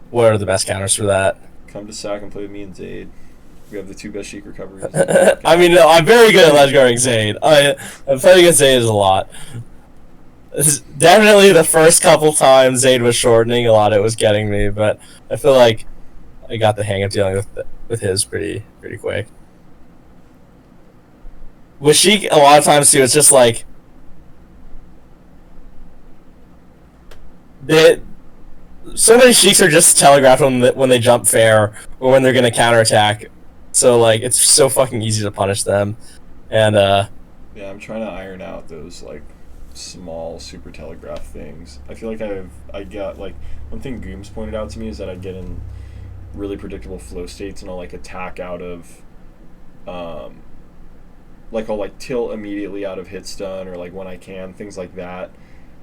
what are the best counters for that. Come to SAC and play with me and Zaid. We have the two best Sheik recoveries. I mean, no, I'm very good at ledge guarding Zaid. I've played against Zaid a lot. Definitely the first couple times Zaid was shortening, a lot it was getting me, but I feel like I got the hang of dealing with his pretty quick. With Sheik, a lot of times too, it's just like so many Sheiks are just telegraphed when they jump fair or when they're gonna counterattack. So like it's so fucking easy to punish them, and yeah, I'm trying to iron out those like small super telegraph things. I feel like I got like one thing Gooms pointed out to me is that I get in really predictable flow states and I'll like attack out of like I'll like tilt immediately out of hit stun or like when I can, things like that.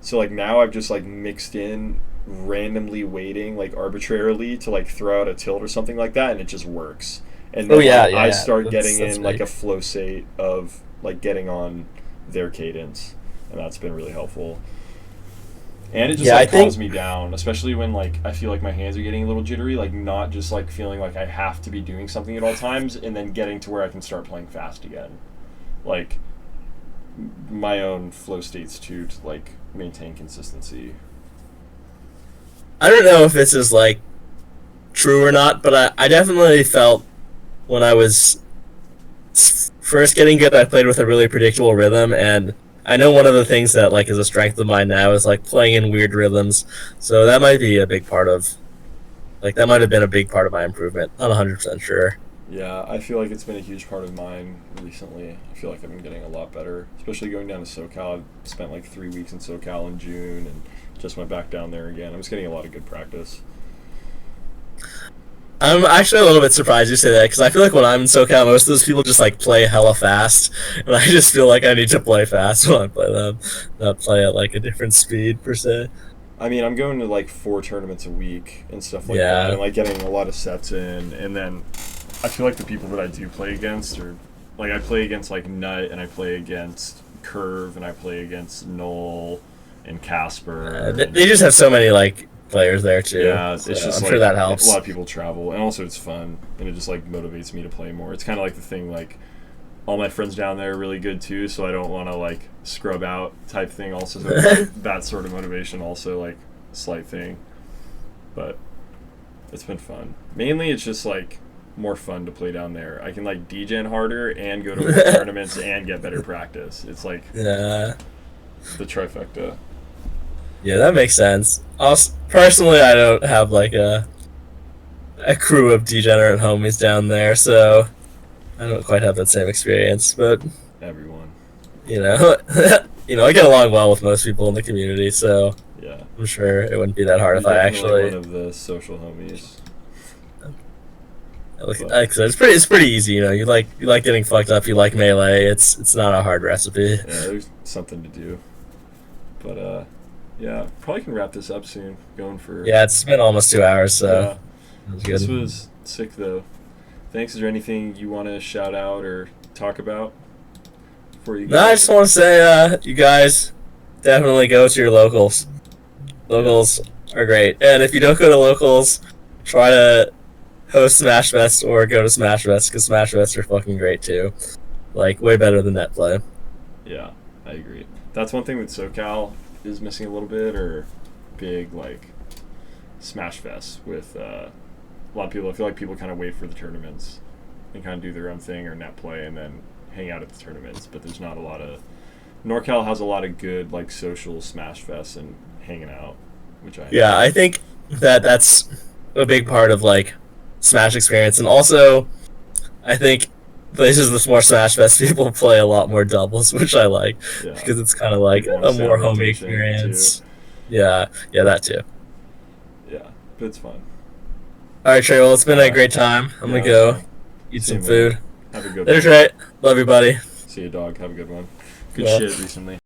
So like now I've just like mixed in randomly waiting like arbitrarily to like throw out a tilt or something like that, and it just works. And then I start getting in like a flow state of like getting on their cadence, and that's been really helpful. And it just calms me down, especially when like I feel like my hands are getting a little jittery, like not just like feeling like I have to be doing something at all times, and then getting to where I can start playing fast again. Like my own flow states too, to like maintain consistency. I don't know if this is like true or not, but I definitely felt when I was first getting good, I played with a really predictable rhythm, and I know one of the things that like is a strength of mine now is like playing in weird rhythms. So that might be a big part of, like that might have been a big part of my improvement. Not 100% sure. Yeah, I feel like it's been a huge part of mine recently. I feel like I've been getting a lot better, especially going down to SoCal. I spent like 3 weeks in SoCal in June and just went back down there again. I was getting a lot of good practice. I'm actually a little bit surprised you say that, because I feel like when I'm in SoCal, most of those people just like play hella fast, and I just feel like I need to play fast when I play them, not play at like a different speed per se. I mean, I'm going to like 4 tournaments a week and stuff like that, and like getting a lot of sets in, and then I feel like the people that I do play against are, like I play against like Nut, and I play against Curve, and I play against Noel and Casper. They just have so many like players there too. Yeah, it's so just I'm like sure that helps. A lot of people travel, and also it's fun, and it just like motivates me to play more. It's kind of like the thing like all my friends down there are really good too, so I don't want to like scrub out type thing. Also, so that sort of motivation, also like a slight thing, but it's been fun. Mainly, it's just like more fun to play down there. I can like degen harder and go to more tournaments and get better practice. It's like the trifecta. Yeah, that makes sense. Also, personally, I don't have like a crew of degenerate homies down there, so I don't quite have that same experience. But everyone, you know, I get along well with most people in the community, so yeah, I'm sure it wouldn't be that hard if I actually one of the social homies. It's pretty easy, you like getting fucked up. You like melee. It's not a hard recipe. Yeah, there's something to do. But yeah, probably can wrap this up soon. Going for it's been almost 2 hours, so this was sick though. Thanks. Is there anything you want to shout out or talk about before you go? No, I just want to say you guys definitely go to your locals. Locals are great, and if you don't go to locals, try to host Smash Fest or go to Smash Fest, because Smash Fest are fucking great too. Like, way better than net play. Yeah, I agree. That's one thing that SoCal is missing a little bit, or big, like, Smash Fest with a lot of people. I feel like people kind of wait for the tournaments and kind of do their own thing or net play and then hang out at the tournaments, but there's not a lot of... NorCal has a lot of good, like, social Smash Fests and hanging out, which I... Yeah, I think that's a big part of, like, Smash experience, and also I think places with more Smash Fest people play a lot more doubles, which I like, because it's kind of like a more homey experience. Too. Yeah, that too. Yeah, but it's fun. All right, Trey. Well, it's been a great time. I'm gonna go eat some food. Have a good one. Later, Trey. Love you, buddy. See you, dog. Have a good one. Good shit recently.